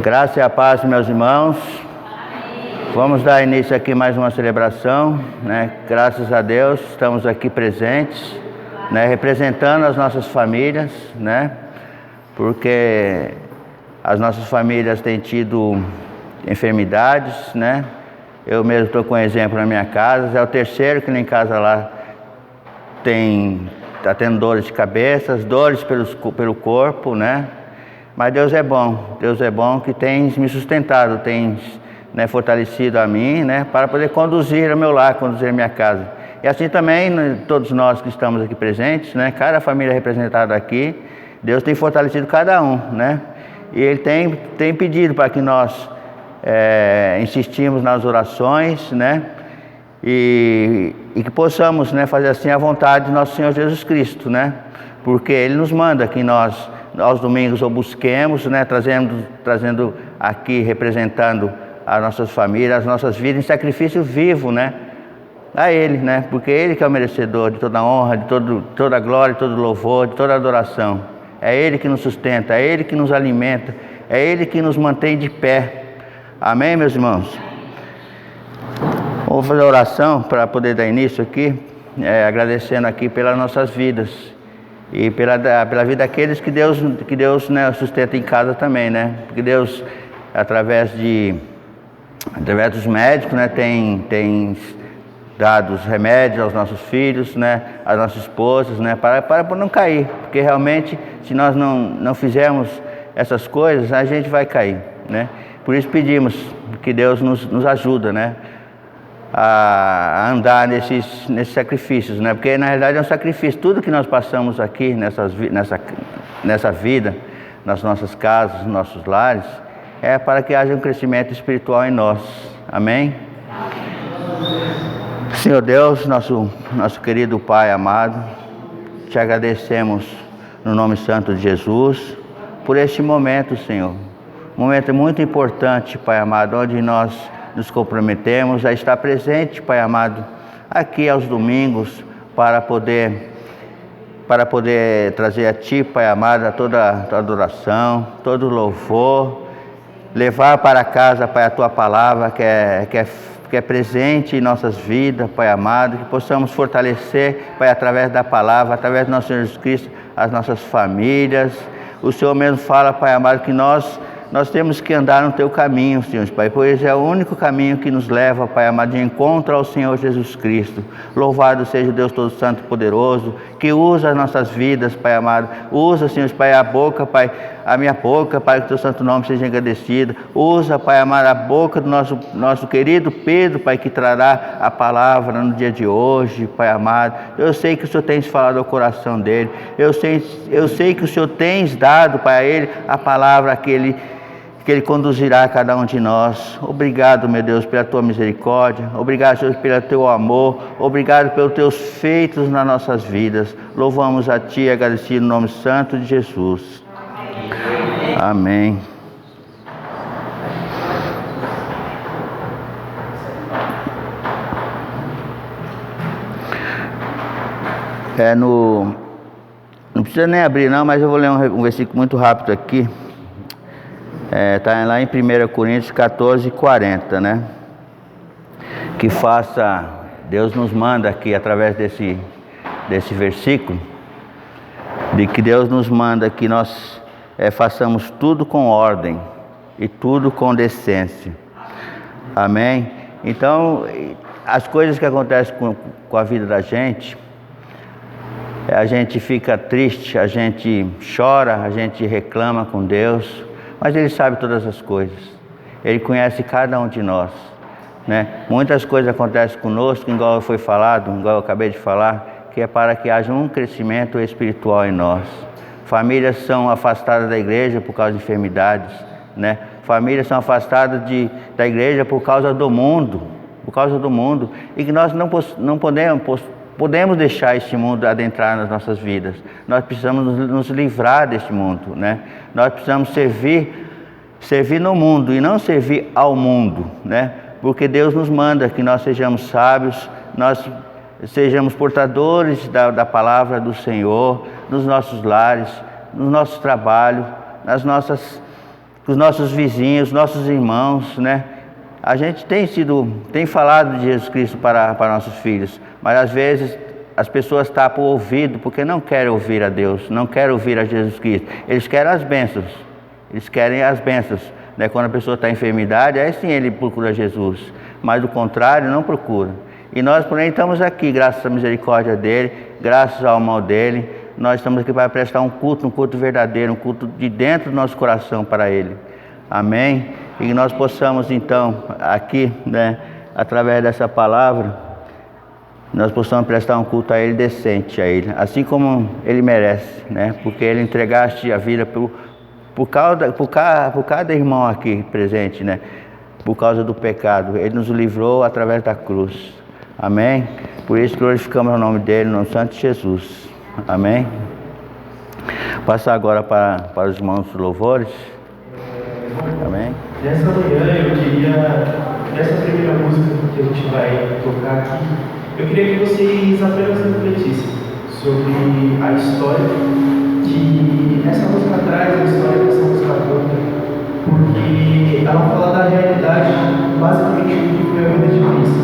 Graça e a paz, meus irmãos. Vamos dar início aqui a mais uma celebração, né? Graças a Deus, estamos aqui presentes, né? Representando as nossas famílias, né? Porque as nossas famílias têm tido enfermidades, né? Eu mesmo estou com um exemplo na minha casa, é o terceiro que em casa lá está tendo dores de cabeça, dores pelo corpo, né? Mas Deus é bom que tem me sustentado, tem, né, fortalecido a mim, né, para poder conduzir o meu lar, conduzir a minha casa. E assim também, né, todos nós que estamos aqui presentes, né, cada família representada aqui, Deus tem fortalecido cada um, né? E Ele tem pedido para que nós insistimos nas orações, né? E que possamos, né, fazer assim a vontade de nosso Senhor Jesus Cristo, né? Porque Ele nos manda que nós aos domingos o busquemos, né, trazendo aqui, representando as nossas famílias, as nossas vidas em sacrifício vivo, né, a Ele, né, porque Ele que é o merecedor de toda a honra, de toda a glória, de todo o louvor, de toda a adoração. É Ele que nos sustenta, é Ele que nos alimenta, é Ele que nos mantém de pé. Amém, meus irmãos? Vou fazer a oração para poder dar início aqui, agradecendo aqui pelas nossas vidas. E pela vida daqueles que Deus né, sustenta em casa também, né? Porque Deus, através dos médicos, né, tem dado os remédios aos nossos filhos, né, às nossas esposas, né, para não cair. Porque realmente, se nós não fizermos essas coisas, a gente vai cair, né? Por isso pedimos que Deus nos ajude, né, a andar nesses sacrifícios, né? Porque na realidade é um sacrifício. Tudo que nós passamos aqui nessa vida, nas nossas casas, nos nossos lares, é para que haja um crescimento espiritual em nós. Amém? Senhor Deus, nosso querido Pai amado, te agradecemos no nome santo de Jesus por este momento, Senhor. Um momento muito importante, Pai amado, onde nós nos comprometemos a estar presente, Pai amado, aqui aos domingos, para poder trazer a Ti, Pai amado, toda a adoração, todo o louvor, levar para casa, Pai, a Tua palavra que é presente em nossas vidas, Pai amado, que possamos fortalecer, Pai, através da palavra, através do nosso Senhor Jesus Cristo, as nossas famílias. O Senhor mesmo fala, Pai amado, que nós temos que andar no Teu caminho, Senhor Pai, pois é o único caminho que nos leva, Pai amado, de encontro ao Senhor Jesus Cristo. Louvado seja o Deus Todo Santo e Poderoso, que usa as nossas vidas, Pai amado. Usa, Senhor Pai, a boca, Pai, a minha boca, Pai, que o Teu santo nome seja agradecido. Usa, Pai amado, a boca do nosso querido Pedro, Pai, que trará a palavra no dia de hoje, Pai amado. Eu sei que o Senhor tem falado ao coração dele. Eu sei que o Senhor tem dado, Pai, a ele a palavra que Ele conduzirá a cada um de nós. Obrigado, meu Deus, pela Tua misericórdia. Obrigado, Senhor, pelo Teu amor. Obrigado pelos Teus feitos nas nossas vidas. Louvamos a Ti, agradecido no nome santo de Jesus. Amém. Não precisa nem abrir não, mas eu vou ler um versículo muito rápido aqui. Está lá em 1 Coríntios 14, 40, né? Que Deus nos manda aqui, através desse versículo, de que Deus nos manda que nós façamos tudo com ordem e tudo com decência. Amém? Então, as coisas que acontecem com a vida da gente, a gente fica triste, a gente chora, a gente reclama com Deus, mas Ele sabe todas as coisas. Ele conhece cada um de nós, né? Muitas coisas acontecem conosco, igual foi falado, igual eu acabei de falar, que é para que haja um crescimento espiritual em nós. Famílias são afastadas da igreja por causa de enfermidades, né? Famílias são afastadas da igreja por causa do mundo, e que nós não podemos deixar este mundo adentrar nas nossas vidas. Nós precisamos nos livrar deste mundo, né? Nós precisamos servir no mundo e não servir ao mundo, né? Porque Deus nos manda que nós sejamos sábios, nós sejamos portadores da palavra do Senhor, nos nossos lares, no nosso trabalho, nas nossas com os nossos vizinhos, nossos irmãos, né? A gente tem falado de Jesus Cristo para nossos filhos, mas às vezes as pessoas tapam o ouvido porque não querem ouvir a Deus, não querem ouvir a Jesus Cristo. Eles querem as bênçãos, eles querem as bênçãos, né? Quando a pessoa está em enfermidade, aí sim ele procura Jesus, mas do contrário não procura. E nós, porém, estamos aqui, graças à misericórdia dele, graças ao amor dele, nós estamos aqui para prestar um culto verdadeiro, um culto de dentro do nosso coração para ele. Amém? E que nós possamos então, aqui, né, através dessa palavra, nós possamos prestar um culto a ele decente a ele, assim como ele merece, né? Porque ele entregaste a vida por cada irmão aqui presente, né? Por causa do pecado, ele nos livrou através da cruz. Amém? Por isso glorificamos o nome dele, no nome santo de Jesus. Amém? Passar agora para os irmãos dos louvores. Amém? Nessa manhã eu queria, nessa primeira música que a gente vai tocar aqui, eu queria que vocês apenas refletissem sobre a história que essa música traz, a história que essa música conta, porque ela fala da realidade, basicamente, do que foi a vida de Cristo.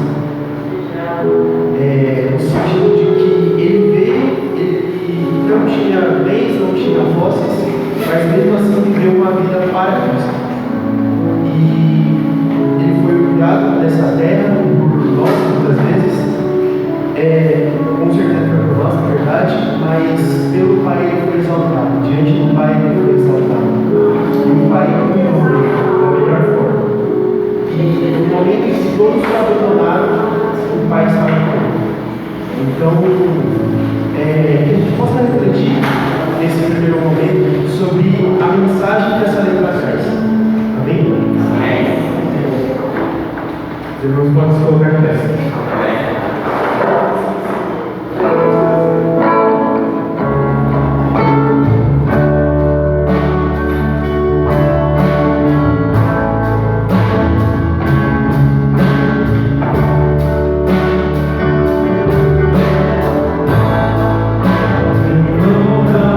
No sentido de que ele veio, ele não tinha bens, não tinha posses, mas mesmo assim viveu uma vida para Cristo. E ele foi criado nessa terra por nós, muitas vezes, com certeza foi por nós, na verdade, mas pelo Pai ele foi exaltado, diante do Pai ele foi exaltado. E o Pai cuidou dele da melhor forma. E no momento em que todos foram abandonados, o Pai estava com ele. Então, que a gente possa refletir nesse primeiro momento sobre a mensagem que essa letra traz. Amém? Amém. Os irmãos podem se colocar em pé. No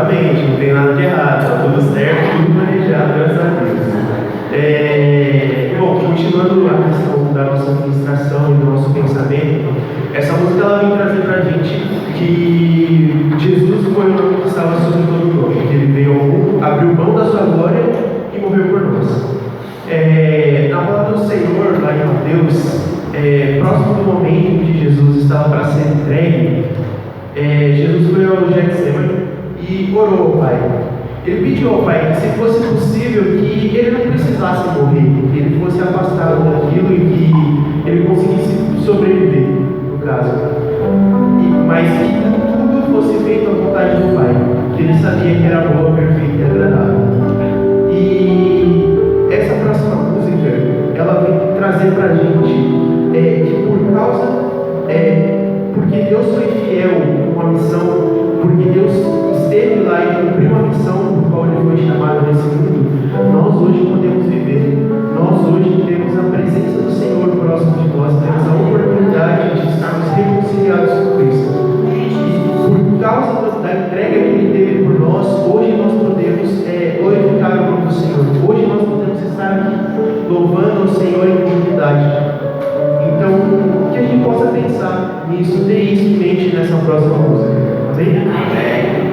Exatamente, não tem nada de errado, tá tudo certo, tudo planejado, graças a Deus. Bom, continuando a questão da nossa administração e do nosso pensamento, essa música ela vem trazer pra gente que Jesus foi o nome que estava sobre todo nome, que ele veio ao mundo, abriu mão da sua glória e morreu por nós. Na palavra do Senhor, lá em Mateus, próximo do momento que Jesus estava para ser entregue, Jesus foi ao Getsemane e orou ao Pai. Ele pediu ao Pai que, se fosse possível, que ele não precisasse morrer, que ele fosse afastado daquilo e que ele conseguisse sobreviver, no caso. Mas que tudo fosse feito à vontade do Pai, que ele sabia que era boa, perfeita e agradável. E essa próxima música, ela vem trazer pra gente que porque Deus foi fiel com a missão, porque Deus esteve lá e cumpriu a missão por qual ele foi chamado nesse mundo, nós hoje podemos viver, nós hoje temos a presença do Senhor próximo de nós, temos a oportunidade de estarmos reconciliados com Cristo. E por causa da entrega que ele teve por nós, hoje nós podemos glorificar o nome do Senhor, hoje nós podemos estar aqui louvando ao Senhor em comunidade. Então, que a gente possa pensar nisso, ter isso em mente nessa próxima música. Amém? Amém.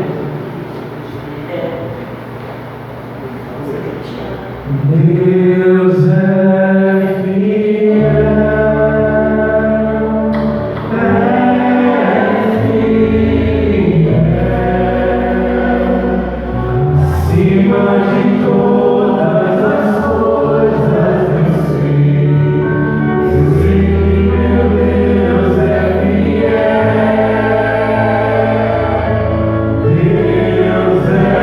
Deus é fiel, acima de todas as coisas eu sei que meu Deus é fiel. Deus é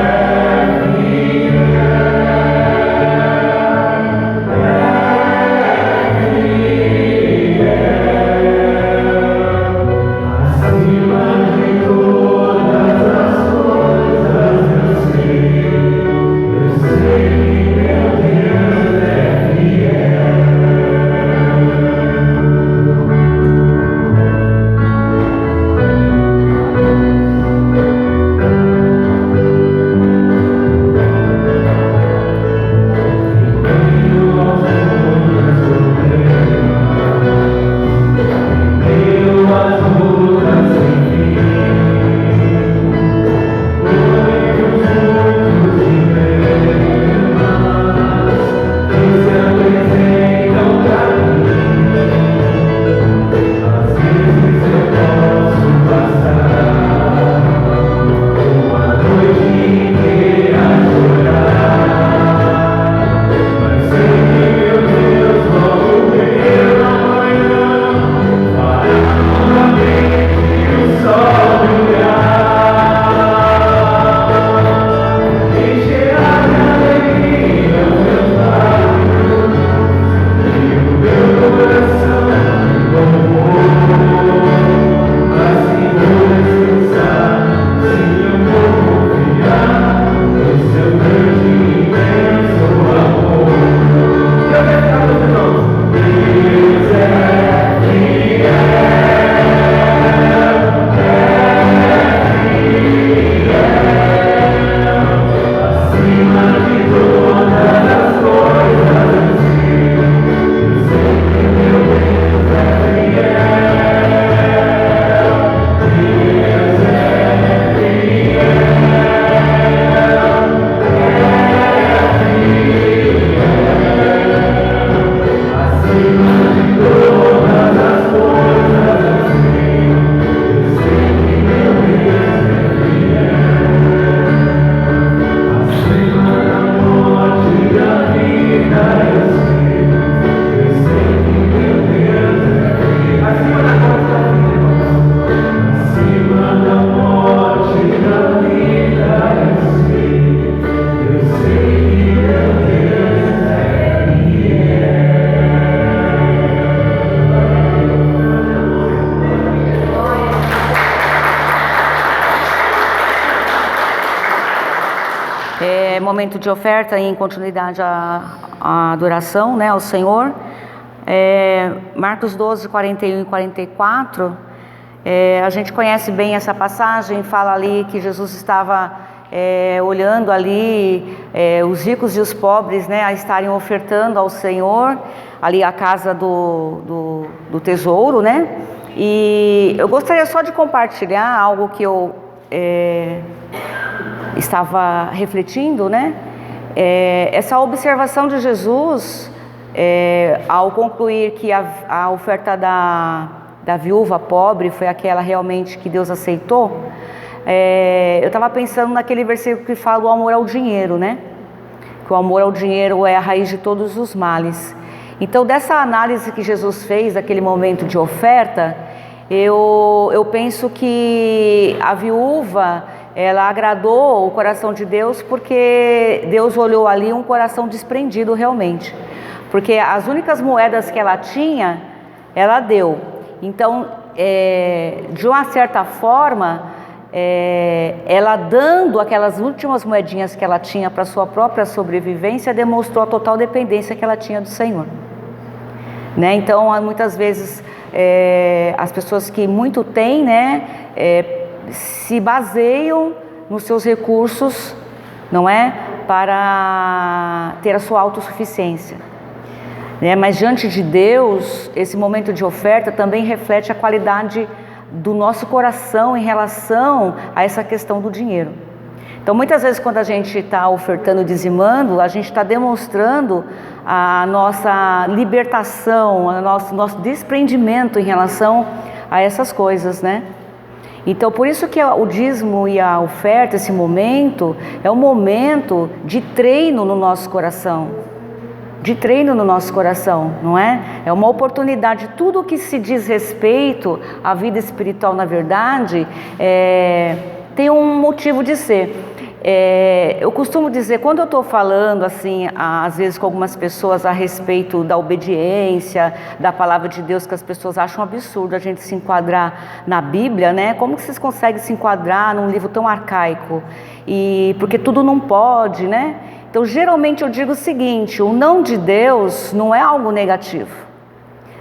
Momento de oferta em continuidade à adoração, né, ao Senhor. Marcos 12, 41 e 44, a gente conhece bem essa passagem, fala ali que Jesus estava olhando ali os ricos e os pobres, né, a estarem ofertando ao Senhor, ali a casa do tesouro, né? E eu gostaria só de compartilhar algo que eu estava refletindo, né? Essa observação de Jesus, ao concluir que a oferta da viúva pobre foi aquela realmente que Deus aceitou, eu estava pensando naquele versículo que fala do amor ao dinheiro, né? Que o amor ao dinheiro é a raiz de todos os males. Então, dessa análise que Jesus fez, daquele momento de oferta, eu penso que a viúva, ela agradou o coração de Deus, porque Deus olhou ali um coração desprendido realmente. Porque as únicas moedas que ela tinha, ela deu. Então, de uma certa forma, ela dando aquelas últimas moedinhas que ela tinha para sua própria sobrevivência, demonstrou a total dependência que ela tinha do Senhor, né? Então, muitas vezes as pessoas que muito têm, né, se baseiam nos seus recursos, não é, para ter a sua autossuficiência, né? Mas diante de Deus, esse momento de oferta também reflete a qualidade do nosso coração em relação a essa questão do dinheiro. Então, muitas vezes, quando a gente está ofertando, dizimando, a gente está demonstrando a nossa libertação, o nosso desprendimento em relação a essas coisas, né? Então, por isso que o dízimo e a oferta, esse momento, é um momento de treino no nosso coração. De treino no nosso coração, não é? É uma oportunidade. Tudo que se diz respeito à vida espiritual, na verdade, tem um motivo de ser. Eu costumo dizer, quando eu estou falando assim, às vezes com algumas pessoas a respeito da obediência, da palavra de Deus, que as pessoas acham absurdo a gente se enquadrar na Bíblia, né? Como que vocês conseguem se enquadrar num livro tão arcaico? Porque tudo não pode, né? Então, geralmente eu digo o seguinte: o não de Deus não é algo negativo,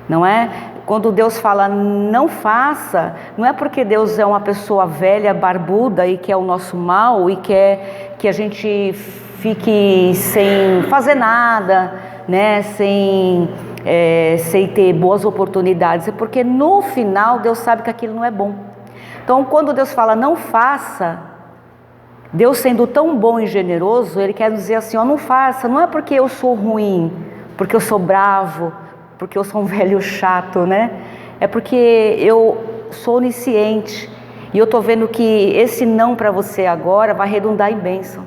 não é? Quando Deus fala não faça, não é porque Deus é uma pessoa velha, barbuda e quer o nosso mal e quer que a gente fique sem fazer nada, né? Sem ter boas oportunidades. É porque no final Deus sabe que aquilo não é bom. Então, quando Deus fala não faça, Deus sendo tão bom e generoso, Ele quer dizer assim, não faça, não é porque eu sou ruim, porque eu sou bravo, porque eu sou um velho chato, né? É porque eu sou onisciente e eu estou vendo que esse não para você agora vai redundar em bênção.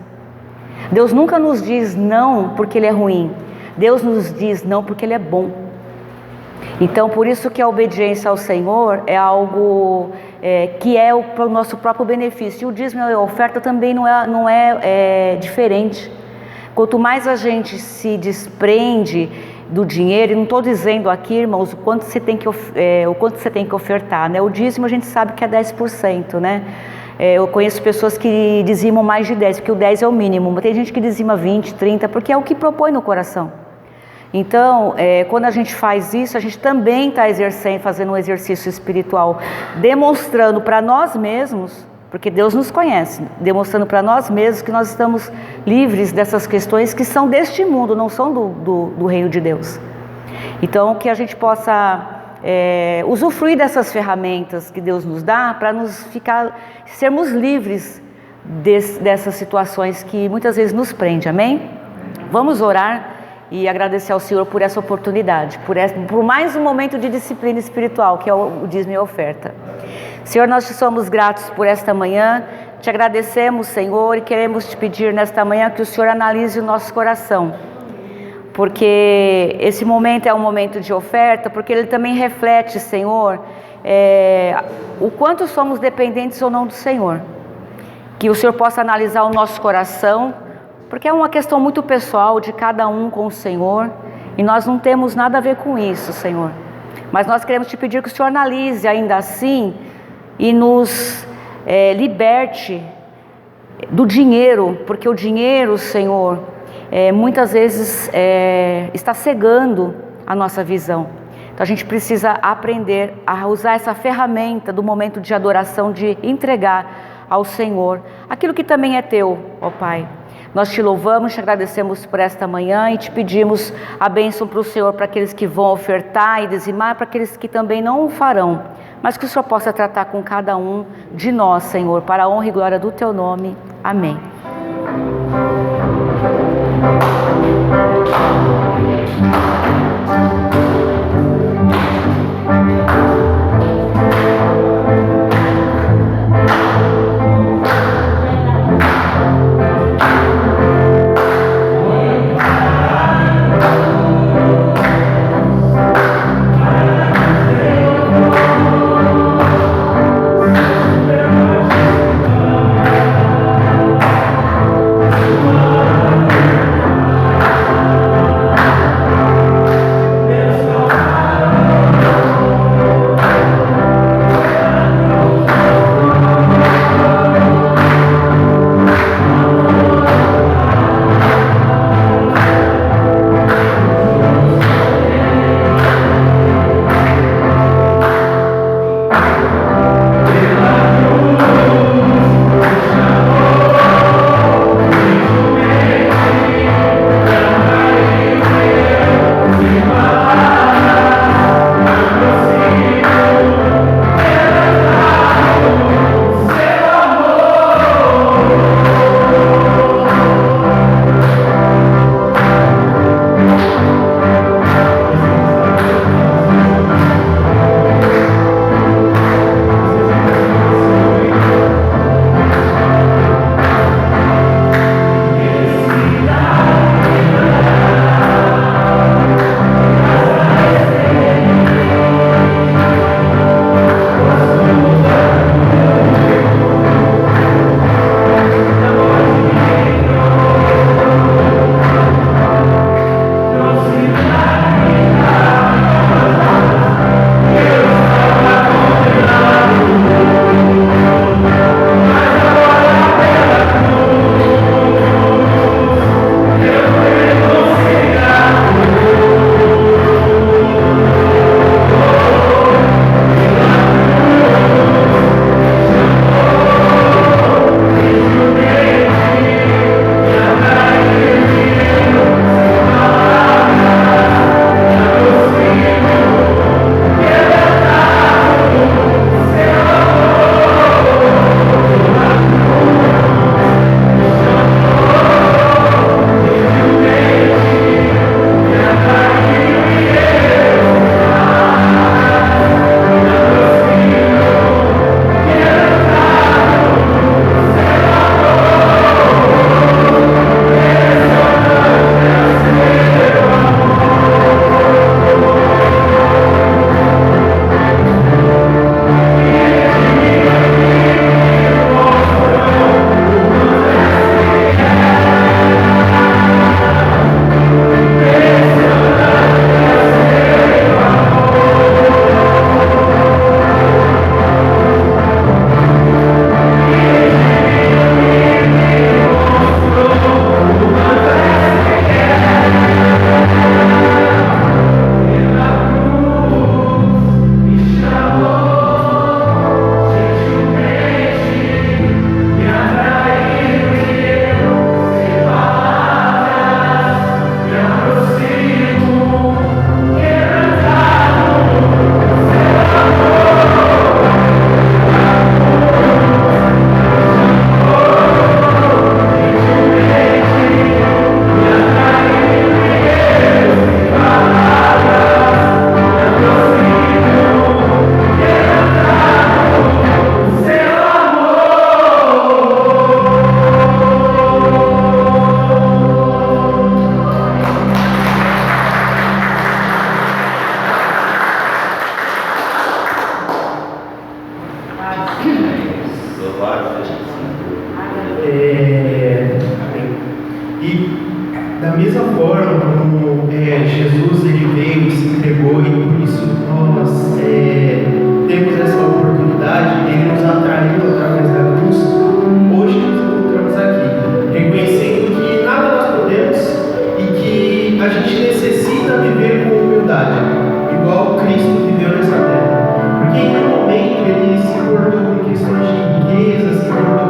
Deus nunca nos diz não porque Ele é ruim, Deus nos diz não porque Ele é bom. Então, por isso que a obediência ao Senhor é algo que é para o nosso próprio benefício. E o dízimo e a oferta também não é diferente. Quanto mais a gente se desprende do dinheiro, e não estou dizendo aqui, irmãos, o quanto você tem que ofertar, né? O dízimo a gente sabe que é 10%, né? Eu conheço pessoas que dizimam mais de 10%, porque o 10% é o mínimo, mas tem gente que dizima 20%, 30%, porque é o que propõe no coração. Então, quando a gente faz isso, a gente também está fazendo um exercício espiritual, demonstrando para nós mesmos, porque Deus nos conhece, demonstrando para nós mesmos que nós estamos livres dessas questões que são deste mundo, não são do reino de Deus. Então, que a gente possa usufruir dessas ferramentas que Deus nos dá para sermos livres dessas situações que muitas vezes nos prendem, amém? Vamos orar e agradecer ao Senhor por essa oportunidade, por mais um momento de disciplina espiritual, que é o dízimo e a oferta. Senhor, nós te somos gratos por esta manhã, te agradecemos, Senhor, e queremos te pedir nesta manhã que o Senhor analise o nosso coração, porque esse momento é um momento de oferta, porque ele também reflete, Senhor, o quanto somos dependentes ou não do Senhor. Que o Senhor possa analisar o nosso coração, porque é uma questão muito pessoal de cada um com o Senhor, e nós não temos nada a ver com isso, Senhor. Mas nós queremos te pedir que o Senhor analise ainda assim e nos liberte do dinheiro, porque o dinheiro, Senhor, muitas vezes está cegando a nossa visão. Então a gente precisa aprender a usar essa ferramenta do momento de adoração, de entregar ao Senhor aquilo que também é teu, ó Pai. Nós te louvamos, te agradecemos por esta manhã e te pedimos a bênção para o Senhor, para aqueles que vão ofertar e dizimar, para aqueles que também não o farão, mas que o Senhor possa tratar com cada um de nós, Senhor, para a honra e glória do teu nome. Amém. Da mesma forma como Jesus ele veio e se entregou, e por isso nós temos essa oportunidade, ele nos atraiu através da cruz. Hoje nos encontramos aqui, reconhecendo que nada nós podemos e que a gente necessita viver com humildade, igual Cristo viveu nessa terra. Porque em um momento ele se importou com questões de riqueza, se importou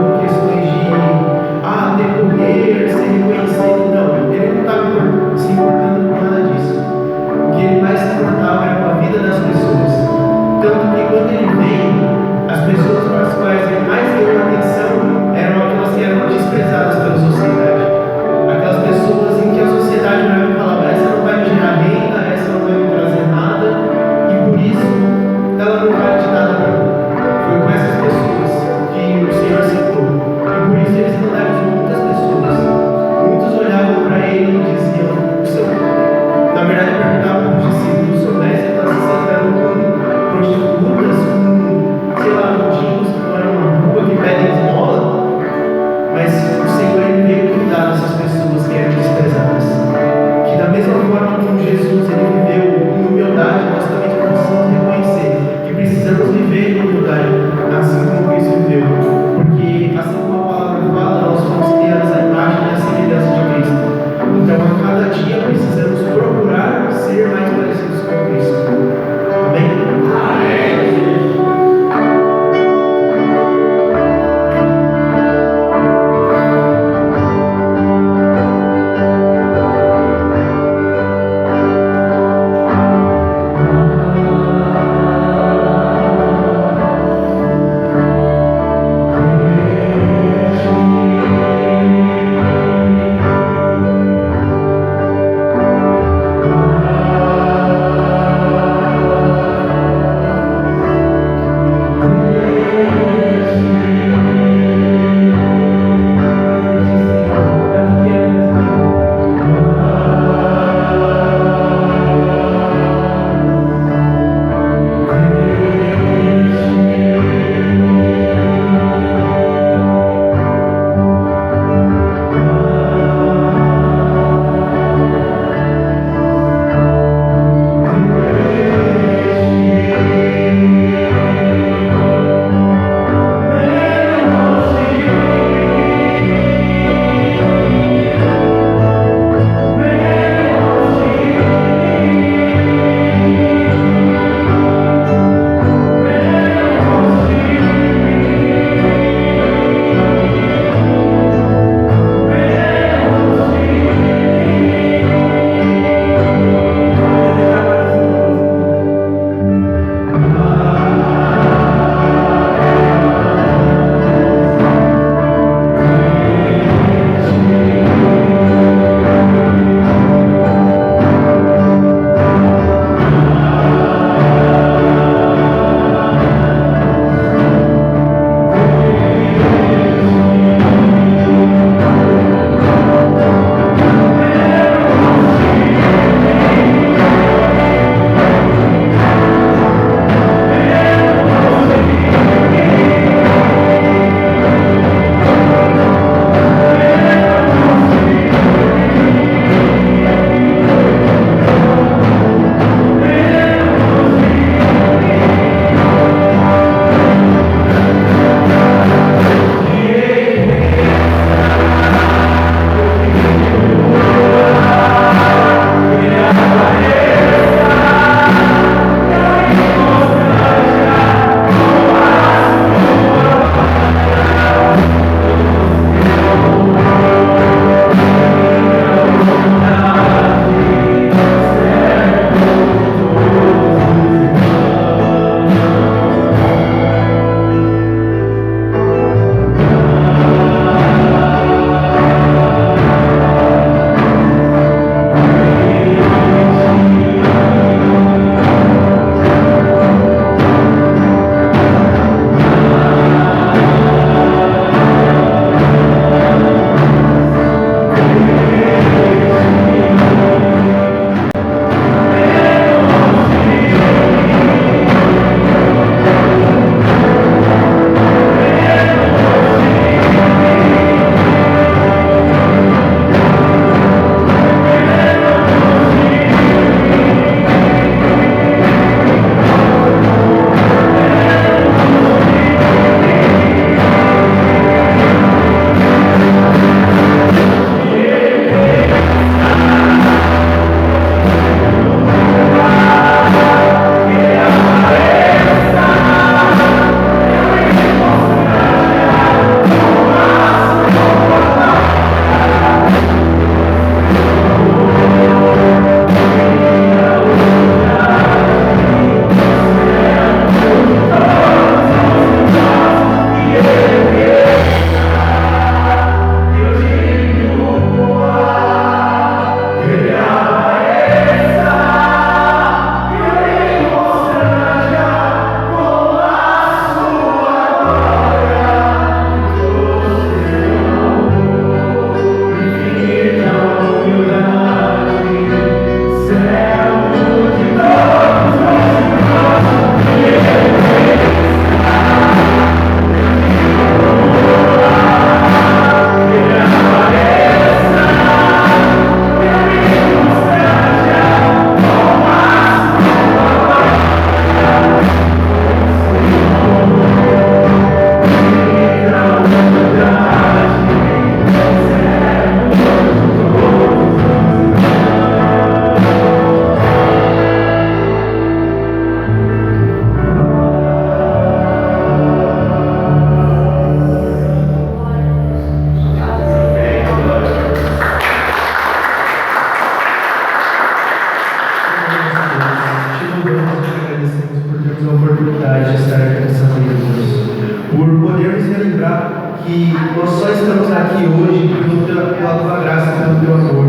que nós só estamos aqui hoje pela tua graça e pelo teu amor,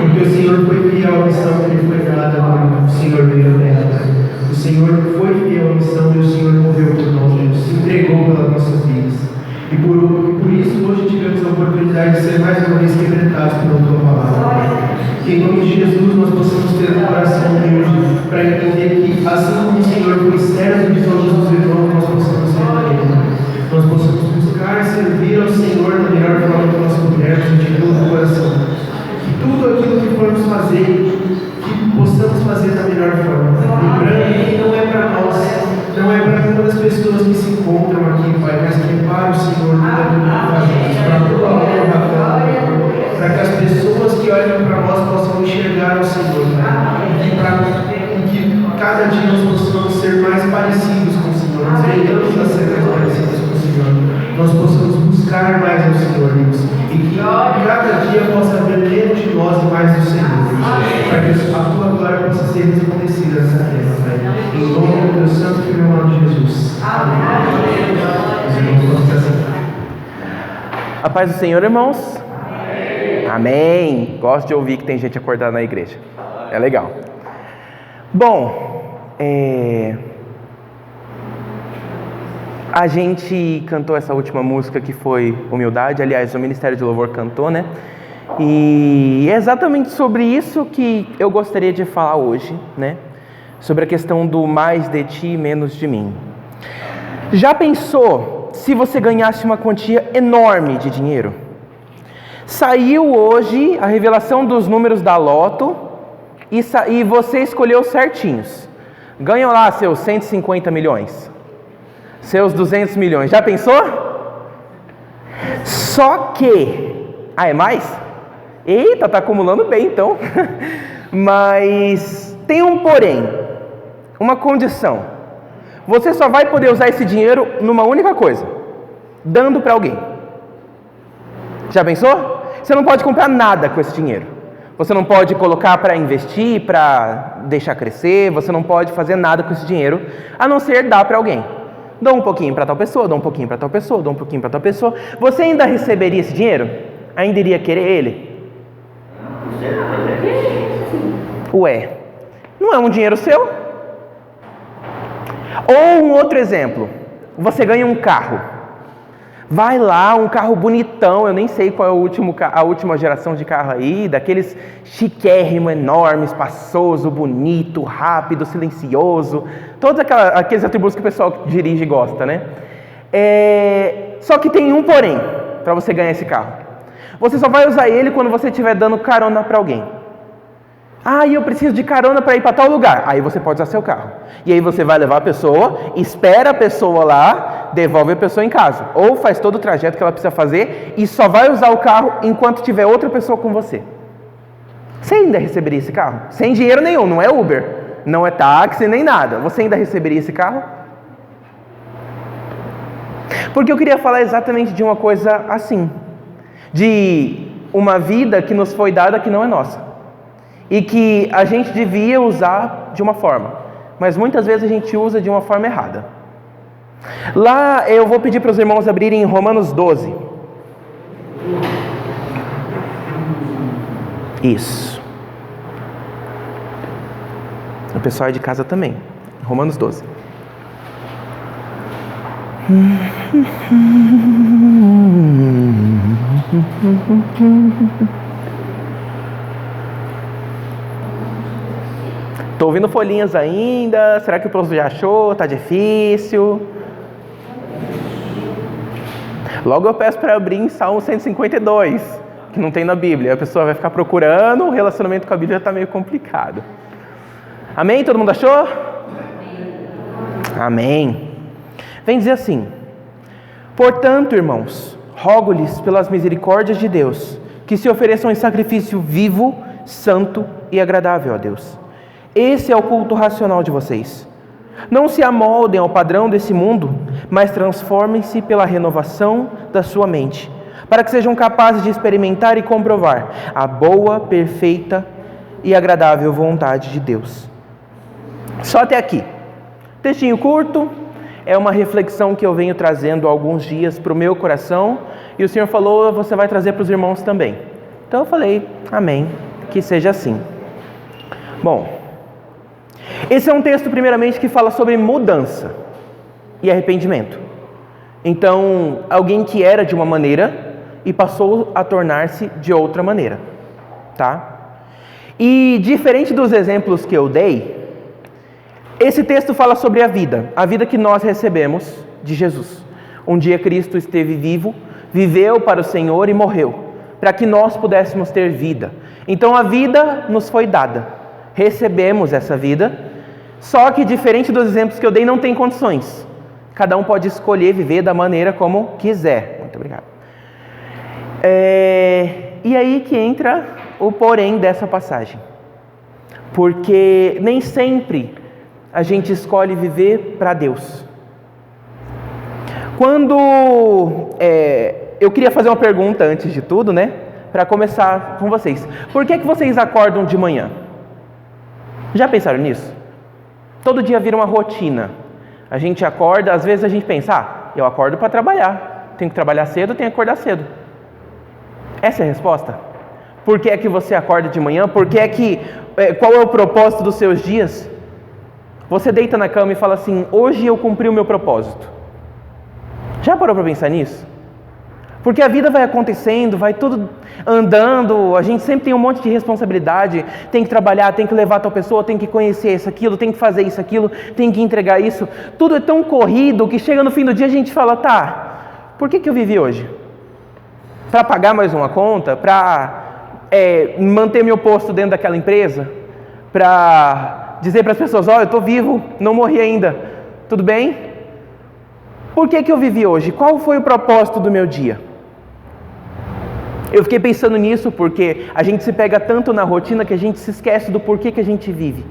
porque o Senhor foi fiel à missão que lhe foi dada quando o Senhor veio à terra. O Senhor foi fiel à missão e o Senhor morreu por nós, Deus, se entregou pelas nossas vidas. E por isso hoje tivemos a oportunidade de ser mais uma vez quebrantados pela tua palavra. Que em nome de Jesus nós possamos ter um coração humilde para entender que assim como o Senhor foi servo de todos os irmãos, nós possamos ser também. Nós possamos buscar servir ao Senhor da melhor forma que nós pudermos, de todo o coração. Que tudo aquilo que formos fazer, que possamos fazer da melhor forma. Lembrando que não é para nós, não é para todas as pessoas que se encontram aqui, Pai, mas que é para o Senhor, tudo aquilo que fazemos, para a tua honra, para que as pessoas que olham para nós possam enxergar o Senhor, Pai. E que cada dia nós possamos ser mais parecidos com o Senhor, nós venhamos a ser mais parecidos com o Senhor, nós possamos buscar mais ao Senhor, Deus, e que cada dia possa haver menos de nós e mais do Senhor, Deus, para que a tua glória possa ser resplandecida nessa terra, Pai. Em nome do teu santo e meu nome de Jesus. Amém. Os irmãos vão se assentar. A paz do Senhor, irmãos. Amém. Gosto de ouvir que tem gente acordada na igreja. É legal. Bom, a gente cantou essa última música que foi Humildade. Aliás, o Ministério de Louvor cantou, né? E é exatamente sobre isso que eu gostaria de falar hoje, né? Sobre a questão do mais de ti, menos de mim. Já pensou se você ganhasse uma quantia enorme de dinheiro? Saiu hoje a revelação dos números da Loto e você escolheu certinhos. Ganham lá seus 150 milhões, seus 200 milhões. Já pensou? Só que... Ah, é mais? Eita, tá acumulando bem então. Mas tem um porém, uma condição. Você só vai poder usar esse dinheiro numa única coisa: dando para alguém. Já pensou? Você não pode comprar nada com esse dinheiro. Você não pode colocar para investir, para deixar crescer. Você não pode fazer nada com esse dinheiro, a não ser dar para alguém. Dá um pouquinho para tal pessoa, dá um pouquinho para tal pessoa, dá um pouquinho para tal pessoa. Você ainda receberia esse dinheiro? Ainda iria querer ele? Ué, não é um dinheiro seu? Ou um outro exemplo, você ganha um carro. Vai lá, um carro bonitão, eu nem sei qual é a última geração de carro aí, daqueles chiquérrimo, enorme, espaçoso, bonito, rápido, silencioso, todos aqueles atributos que o pessoal que dirige gosta, né? Só que tem um porém para você ganhar esse carro. Você só vai usar ele quando você estiver dando carona para alguém. Ah, e eu preciso de carona para ir para tal lugar. Aí você pode usar seu carro. E aí você vai levar a pessoa, espera a pessoa lá, devolve a pessoa em casa. Ou faz todo o trajeto que ela precisa fazer e só vai usar o carro enquanto tiver outra pessoa com você. Você ainda receberia esse carro? Sem dinheiro nenhum, não é Uber, não é táxi, nem nada. Você ainda receberia esse carro? Porque eu queria falar exatamente de uma coisa assim. De uma vida que nos foi dada que não é nossa. E que a gente devia usar de uma forma, mas muitas vezes a gente usa de uma forma errada. Lá eu vou pedir para os irmãos abrirem em Romanos 12. Isso. O pessoal é de casa também. Romanos 12. Estou ouvindo folhinhas ainda. Será que o professor já achou? Está difícil. Logo eu peço para abrir em Salmo 152, que não tem na Bíblia. A pessoa vai ficar procurando, o relacionamento com a Bíblia está meio complicado. Amém? Todo mundo achou? Amém. Vem dizer assim: portanto, irmãos, rogo-lhes pelas misericórdias de Deus, que se ofereçam em sacrifício vivo, santo e agradável a Deus. Esse é o culto racional de vocês. Não se amoldem ao padrão desse mundo, mas transformem-se pela renovação da sua mente, para que sejam capazes de experimentar e comprovar a boa, perfeita e agradável vontade de Deus. Só até aqui. Textinho curto. é uma reflexão que eu venho trazendo há alguns dias para o meu coração, e o Senhor falou, você vai trazer para os irmãos também. Então eu falei, amém, que seja assim. Bom, esse é um texto primeiramente que fala sobre mudança e arrependimento. Então, alguém que era de uma maneira e passou a tornar-se de outra maneira, tá? E diferente dos exemplos que eu dei, esse texto fala sobre a vida que nós recebemos de Jesus. Um dia Cristo esteve vivo, viveu para o Senhor e morreu, para que nós pudéssemos ter vida. Então a vida nos foi dada, recebemos essa vida, só que diferente dos exemplos que eu dei, não tem condições. Cada um pode escolher viver da maneira como quiser. Muito obrigado. E aí que entra o porém dessa passagem. Porque nem sempre a gente escolhe viver para Deus. Quando eu queria fazer uma pergunta antes de tudo, né? Para começar com vocês. Por que vocês acordam de manhã? Já pensaram nisso? Todo dia vira uma rotina. A gente acorda, às vezes a gente pensa, eu acordo para trabalhar. Tenho que trabalhar cedo, tenho que acordar cedo. Essa é a resposta? Por que é que você acorda de manhã? Qual é o propósito dos seus dias? Você deita na cama e fala assim, hoje eu cumpri o meu propósito. Já parou para pensar nisso? Porque a vida vai acontecendo, vai tudo andando, a gente sempre tem um monte de responsabilidade, tem que trabalhar, tem que levar tal pessoa, tem que conhecer isso, aquilo, tem que fazer isso, aquilo, tem que entregar isso. Tudo é tão corrido que chega no fim do dia a gente fala, tá, por que eu vivi hoje? Para pagar mais uma conta? Para manter meu posto dentro daquela empresa? Para dizer para as pessoas, eu estou vivo, não morri ainda, tudo bem? Por que eu vivi hoje? Qual foi o propósito do meu dia? Eu fiquei pensando nisso porque a gente se pega tanto na rotina que a gente se esquece do porquê que a gente vive.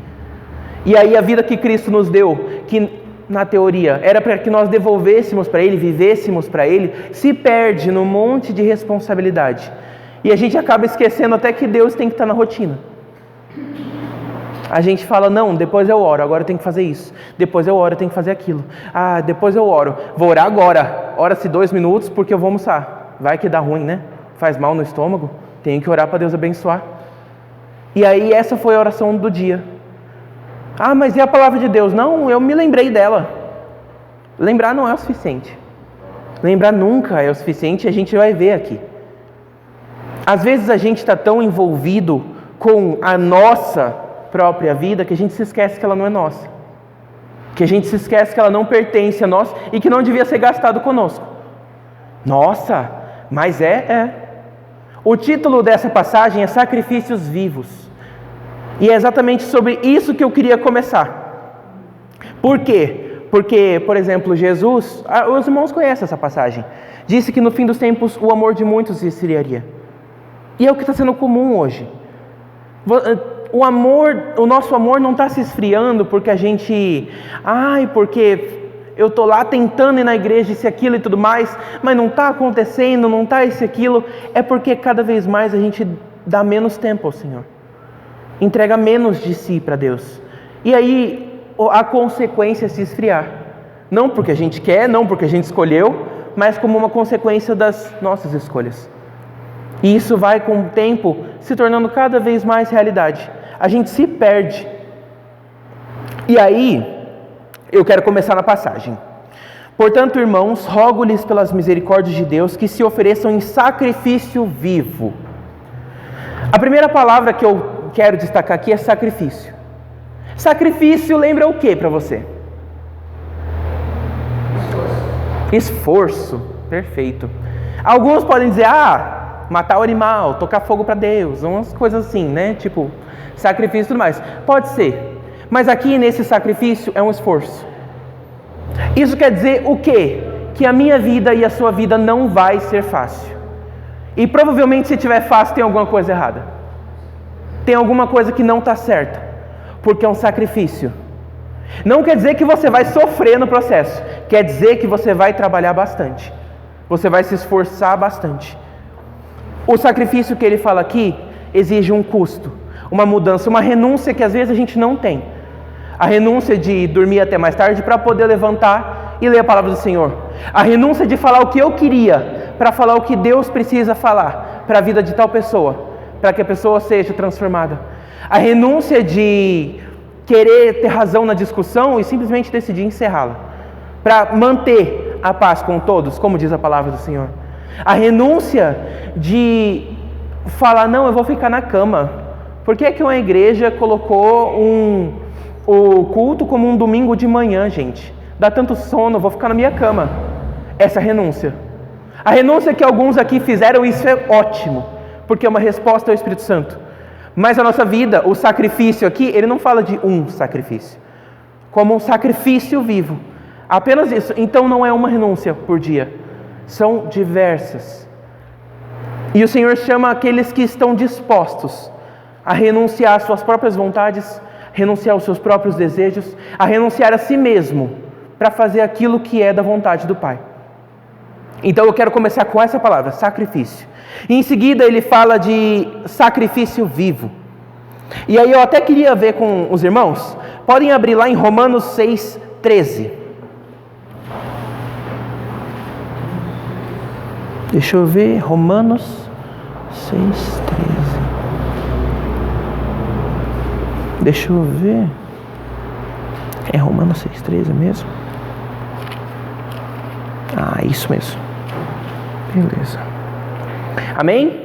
E aí a vida que Cristo nos deu, que na teoria era para que nós devolvêssemos para Ele, vivêssemos para Ele, se perde num monte de responsabilidade. E a gente acaba esquecendo até que Deus tem que estar na rotina. A gente fala, não, depois eu oro, agora eu tenho que fazer isso. Depois eu oro, eu tenho que fazer aquilo. Depois eu oro. Vou orar agora. Ora-se 2 minutos porque eu vou almoçar. Vai que dá ruim, né? Faz mal no estômago. Tenho que orar para Deus abençoar. E aí essa foi a oração do dia. Mas e a palavra de Deus? Não, eu me lembrei dela. Lembrar não é o suficiente. Lembrar nunca é o suficiente, a gente vai ver aqui. Às vezes a gente está tão envolvido com a nossa própria vida que a gente se esquece que ela não é nossa. Que a gente se esquece que ela não pertence a nós e que não devia ser gastado conosco. Nossa, mas O título dessa passagem é Sacrifícios Vivos. E é exatamente sobre isso que eu queria começar. Por quê? Porque, por exemplo, Jesus, os irmãos conhecem essa passagem, disse que no fim dos tempos o amor de muitos se esfriaria. E é o que está sendo comum hoje. O nosso amor não está se esfriando porque a gente, porque eu estou lá tentando ir na igreja, isso e aquilo e tudo mais, mas não está acontecendo, não está isso e aquilo. É porque cada vez mais a gente dá menos tempo ao Senhor. Entrega menos de si para Deus. E aí a consequência é se esfriar. Não porque a gente quer, não porque a gente escolheu, mas como uma consequência das nossas escolhas. E isso vai com o tempo se tornando cada vez mais realidade. A gente se perde. E aí, eu quero começar na passagem. Portanto, irmãos, rogo-lhes pelas misericórdias de Deus que se ofereçam em sacrifício vivo. A primeira palavra que eu quero destacar aqui é sacrifício. Sacrifício lembra o que para você? Esforço. Perfeito. Alguns podem dizer, matar o animal, tocar fogo para Deus, umas coisas assim, né? Tipo, sacrifício e tudo mais. Pode ser. Mas aqui nesse sacrifício é um esforço. Isso quer dizer o quê? Que a minha vida e a sua vida não vai ser fácil. E provavelmente se tiver fácil tem alguma coisa errada. Tem alguma coisa que não está certa. Porque é um sacrifício. Não quer dizer que você vai sofrer no processo. Quer dizer que você vai trabalhar bastante. Você vai se esforçar bastante. O sacrifício que ele fala aqui exige um custo, uma mudança, uma renúncia que às vezes a gente não tem. A renúncia de dormir até mais tarde para poder levantar e ler a palavra do Senhor. A renúncia de falar o que eu queria para falar o que Deus precisa falar para a vida de tal pessoa, para que a pessoa seja transformada. A renúncia de querer ter razão na discussão e simplesmente decidir encerrá-la, para manter a paz com todos, como diz a palavra do Senhor. A renúncia de falar, não, eu vou ficar na cama. Por que é que uma igreja colocou o culto como um domingo de manhã, gente? Dá tanto sono, eu vou ficar na minha cama. Essa é a renúncia. A renúncia que alguns aqui fizeram, isso é ótimo, porque é uma resposta ao Espírito Santo. Mas a nossa vida, o sacrifício aqui, ele não fala de um sacrifício, como um sacrifício vivo. Apenas isso. Então não é uma renúncia por dia, são diversas. E o Senhor chama aqueles que estão dispostos a renunciar às suas próprias vontades, renunciar aos seus próprios desejos, a renunciar a si mesmo, para fazer aquilo que é da vontade do Pai. Então eu quero começar com essa palavra, sacrifício. E em seguida ele fala de sacrifício vivo. E aí eu até queria ver com os irmãos, podem abrir lá em Romanos 6:13. Deixa eu ver, Romanos 6:13. Deixa eu ver. É Romanos 6:13 mesmo? Ah, isso mesmo. Beleza. Amém?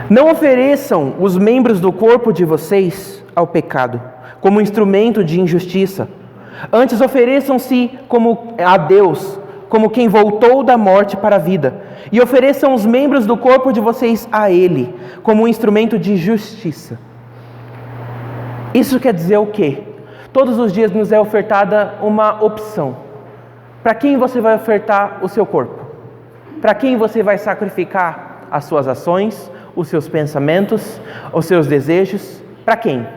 Não ofereçam os membros do corpo de vocês ao pecado, como instrumento de injustiça. Antes ofereçam-se como a Deus, como quem voltou da morte para a vida. E ofereçam os membros do corpo de vocês a Ele, como um instrumento de justiça. Isso quer dizer o quê? Todos os dias nos é ofertada uma opção. Para quem você vai ofertar o seu corpo? Para quem você vai sacrificar as suas ações, os seus pensamentos, os seus desejos? Para quem?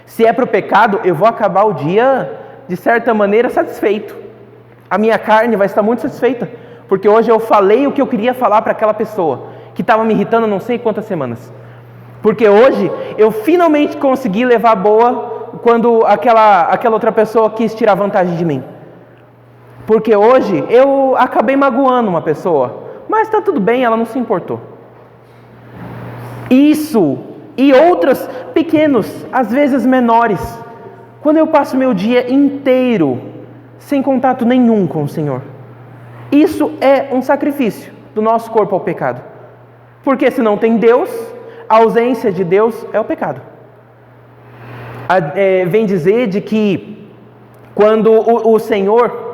Se é para o pecado, eu vou acabar o dia, de certa maneira, satisfeito. A minha carne vai estar muito satisfeita, porque hoje eu falei o que eu queria falar para aquela pessoa, que estava me irritando não sei quantas semanas. Porque hoje eu finalmente consegui levar a boa quando aquela outra pessoa quis tirar vantagem de mim. Porque hoje eu acabei magoando uma pessoa, mas está tudo bem, ela não se importou. Isso e outros pequenos, às vezes menores, quando eu passo meu dia inteiro sem contato nenhum com o Senhor. Isso é um sacrifício do nosso corpo ao pecado. Porque se não tem Deus, a ausência de Deus é o pecado. Vem dizer de que quando o Senhor,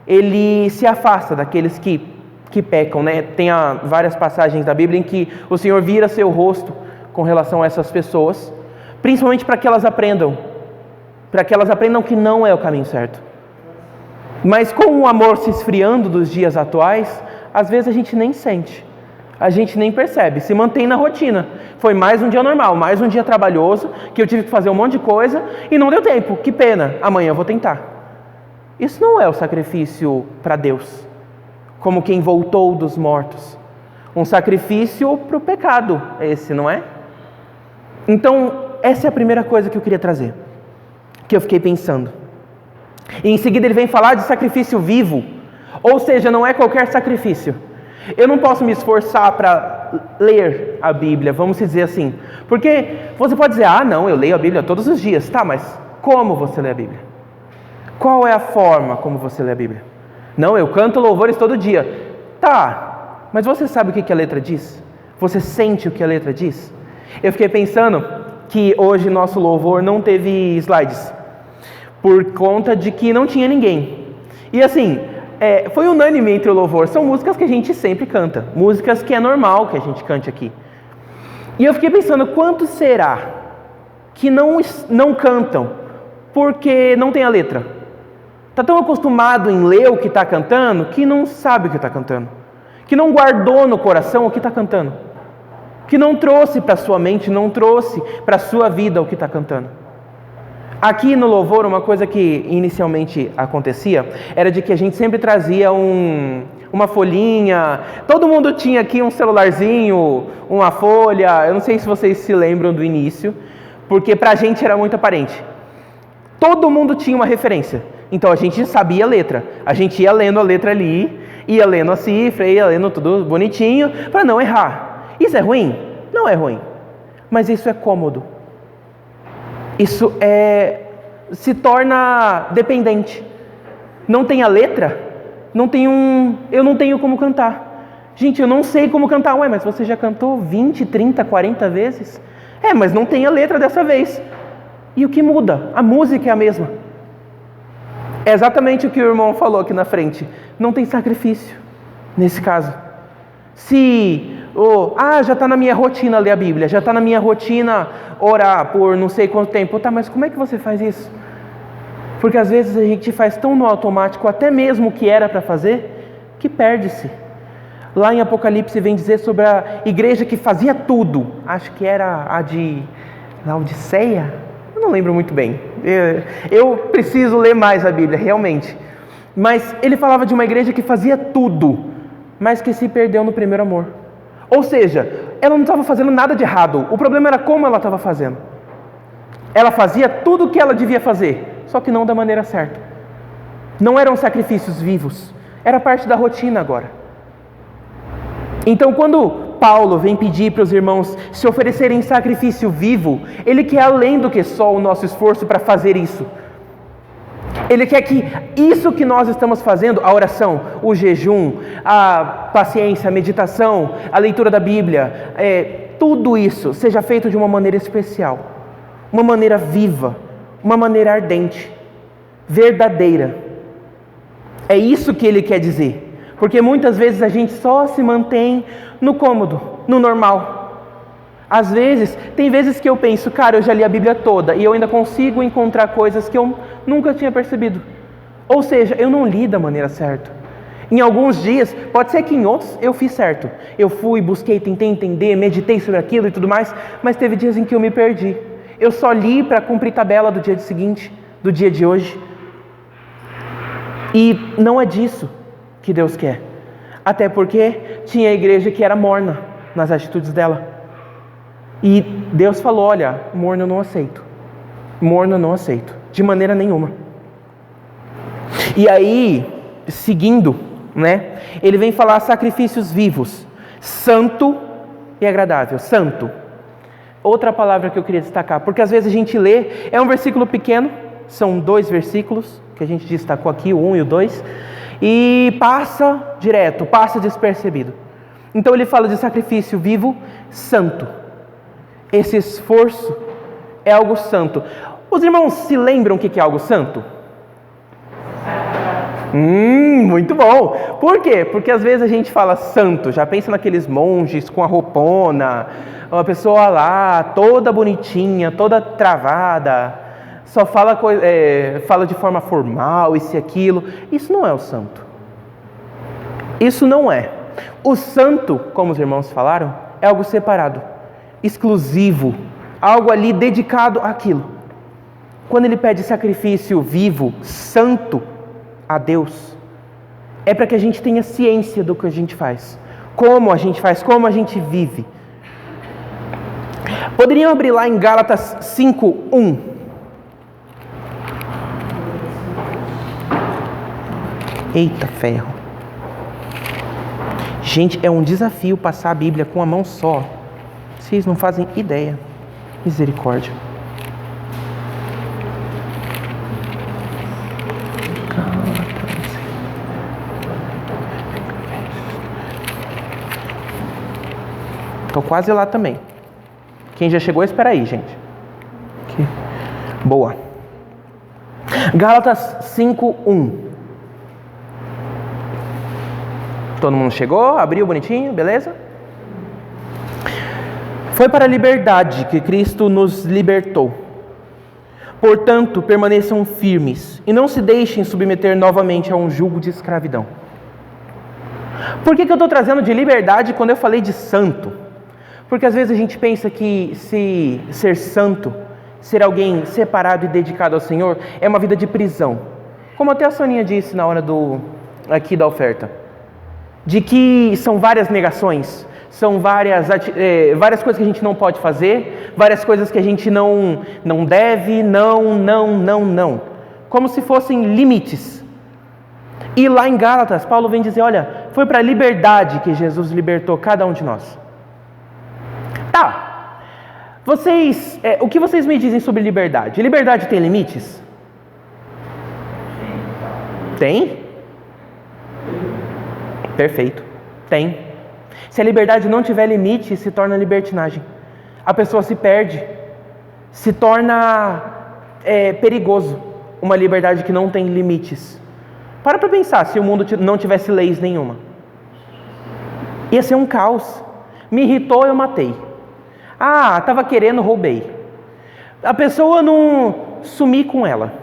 Ele se afasta daqueles que pecam, né? Tem várias passagens da Bíblia em que o Senhor vira seu rosto com relação a essas pessoas, principalmente para que elas aprendam que não é o caminho certo. Mas com o amor se esfriando dos dias atuais, às vezes a gente nem sente, a gente nem percebe, se mantém na rotina. Foi mais um dia normal, mais um dia trabalhoso, que eu tive que fazer um monte de coisa e não deu tempo, que pena, amanhã eu vou tentar. Isso não é o sacrifício para Deus, como quem voltou dos mortos. Um sacrifício para o pecado, esse, não é? Então, essa é a primeira coisa que eu queria trazer, que eu fiquei pensando. E em seguida ele vem falar de sacrifício vivo, ou seja, não é qualquer sacrifício. Eu não posso me esforçar para ler a Bíblia, vamos dizer assim, porque você pode dizer, não, eu leio a Bíblia todos os dias, tá, mas como você lê a Bíblia? Qual é a forma como você lê a Bíblia? Não, eu canto louvores todo dia. Tá, mas você sabe o que a letra diz? Você sente o que a letra diz? Eu fiquei pensando que hoje nosso louvor não teve slides, por conta de que não tinha ninguém. E assim, foi unânime entre o louvor, são músicas que a gente sempre canta, músicas que é normal que a gente cante aqui. E eu fiquei pensando, quantos será que não cantam porque não tem a letra? Está tão acostumado em ler o que está cantando, que não sabe o que está cantando, que não guardou no coração o que está cantando, que não trouxe para sua mente, não trouxe para a sua vida o que está cantando. Aqui no louvor, uma coisa que inicialmente acontecia, era de que a gente sempre trazia uma folhinha, todo mundo tinha aqui um celularzinho, uma folha, eu não sei se vocês se lembram do início, porque para a gente era muito aparente. Todo mundo tinha uma referência Então a gente sabia a letra. A gente ia lendo a letra ali, ia lendo a cifra, ia lendo tudo bonitinho, para não errar. Isso é ruim? Não é ruim. Mas isso é cômodo. Isso se torna dependente. Não tem a letra, eu não tenho como cantar. Gente, eu não sei como cantar. Ué, mas você já cantou 20, 30, 40 vezes? Mas não tem a letra dessa vez. E o que muda? A música é a mesma. É exatamente o que o irmão falou aqui na frente. Não tem sacrifício, nesse caso. Já está na minha rotina ler a Bíblia, já está na minha rotina orar por não sei quanto tempo. Tá, mas como é que você faz isso? Porque às vezes a gente faz tão no automático, até mesmo o que era para fazer, que perde-se. Lá em Apocalipse vem dizer sobre a igreja que fazia tudo. Acho que era a de Laodiceia. Eu não lembro muito bem. Eu preciso ler mais a Bíblia, realmente. Mas ele falava de uma igreja que fazia tudo, mas que se perdeu no primeiro amor. Ou seja, ela não estava fazendo nada de errado. O problema era como ela estava fazendo. Ela fazia tudo o que ela devia fazer, só que não da maneira certa. Não eram sacrifícios vivos. Era parte da rotina agora. Então, quando Paulo vem pedir para os irmãos se oferecerem em sacrifício vivo, ele quer além do que só o nosso esforço para fazer isso. Ele quer que isso que nós estamos fazendo, a oração, o jejum, a paciência, a meditação, a leitura da Bíblia, tudo isso seja feito de uma maneira especial, uma maneira viva, uma maneira ardente, verdadeira. É isso que ele quer dizer. Porque muitas vezes a gente só se mantém no cômodo, no normal. Às vezes, tem vezes que eu penso, cara, eu já li a Bíblia toda e eu ainda consigo encontrar coisas que eu nunca tinha percebido. Ou seja, eu não li da maneira certa. Em alguns dias, pode ser que em outros eu fiz certo. Eu fui, busquei, tentei entender, meditei sobre aquilo e tudo mais, mas teve dias em que eu me perdi. Eu só li para cumprir tabela do dia seguinte, do dia de hoje. E não é disso que Deus quer. Até porque tinha a igreja que era morna nas atitudes dela. E Deus falou, olha, morno eu não aceito. Morno eu não aceito. De maneira nenhuma. E aí, seguindo, ele vem falar sacrifícios vivos. Santo e agradável. Santo. Outra palavra que eu queria destacar. Porque às vezes a gente lê, é um versículo pequeno. São 2 versículos que a gente destacou aqui, o 1 e o 2. E passa direto, passa despercebido. Então ele fala de sacrifício vivo, santo. Esse esforço é algo santo. Os irmãos se lembram o que é algo santo? Muito bom. Por quê? Porque às vezes a gente fala santo, já pensa naqueles monges com a roupona, uma pessoa lá, toda bonitinha, toda travada, só fala de forma formal, isso e aquilo. Isso não é o santo. Isso não é. O santo, como os irmãos falaram, é algo separado, exclusivo, algo ali dedicado àquilo. Quando ele pede sacrifício vivo, santo a Deus, é para que a gente tenha ciência do que a gente faz, como a gente faz, como a gente vive. Poderiam abrir lá em Gálatas 5:1. Eita ferro. Gente, é um desafio passar a Bíblia com a mão só. Vocês não fazem ideia. Misericórdia. Estou quase lá também. Quem já chegou, espera aí, gente. Aqui. Boa. Gálatas 5:1. Todo mundo chegou, abriu bonitinho, beleza? Foi para a liberdade que Cristo nos libertou. Portanto, permaneçam firmes e não se deixem submeter novamente a um jugo de escravidão. Por que eu estou trazendo de liberdade quando eu falei de santo? Porque às vezes a gente pensa que ser santo, ser alguém separado e dedicado ao Senhor, é uma vida de prisão. Como até a Soninha disse na hora aqui da oferta. De que são várias negações, são várias coisas que a gente não pode fazer, várias coisas que a gente não deve, não. como se fossem limites. E lá em Gálatas, Paulo vem dizer, olha, foi para a liberdade que Jesus libertou cada um de nós. Tá, o que vocês me dizem sobre liberdade? Liberdade tem limites? Tem? Perfeito, tem. Se a liberdade não tiver limite, se torna libertinagem. A pessoa se perde, se torna perigoso. Uma liberdade que não tem limites. Para pensar, se o mundo não tivesse leis nenhuma. Ia ser um caos. Me irritou, eu matei. Ah, estava querendo, roubei. A pessoa não sumir com ela.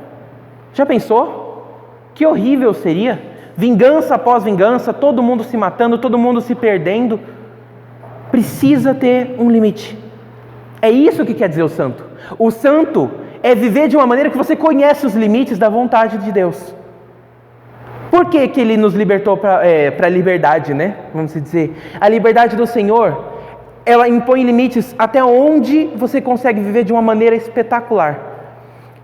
Já pensou? Que horrível seria. Vingança após vingança, todo mundo se matando, todo mundo se perdendo. Precisa ter um limite. É isso que quer dizer o santo. O santo é viver de uma maneira que você conhece os limites da vontade de Deus. Por que que Ele nos libertou para a liberdade, né? Vamos dizer. A liberdade do Senhor, ela impõe limites até onde você consegue viver de uma maneira espetacular.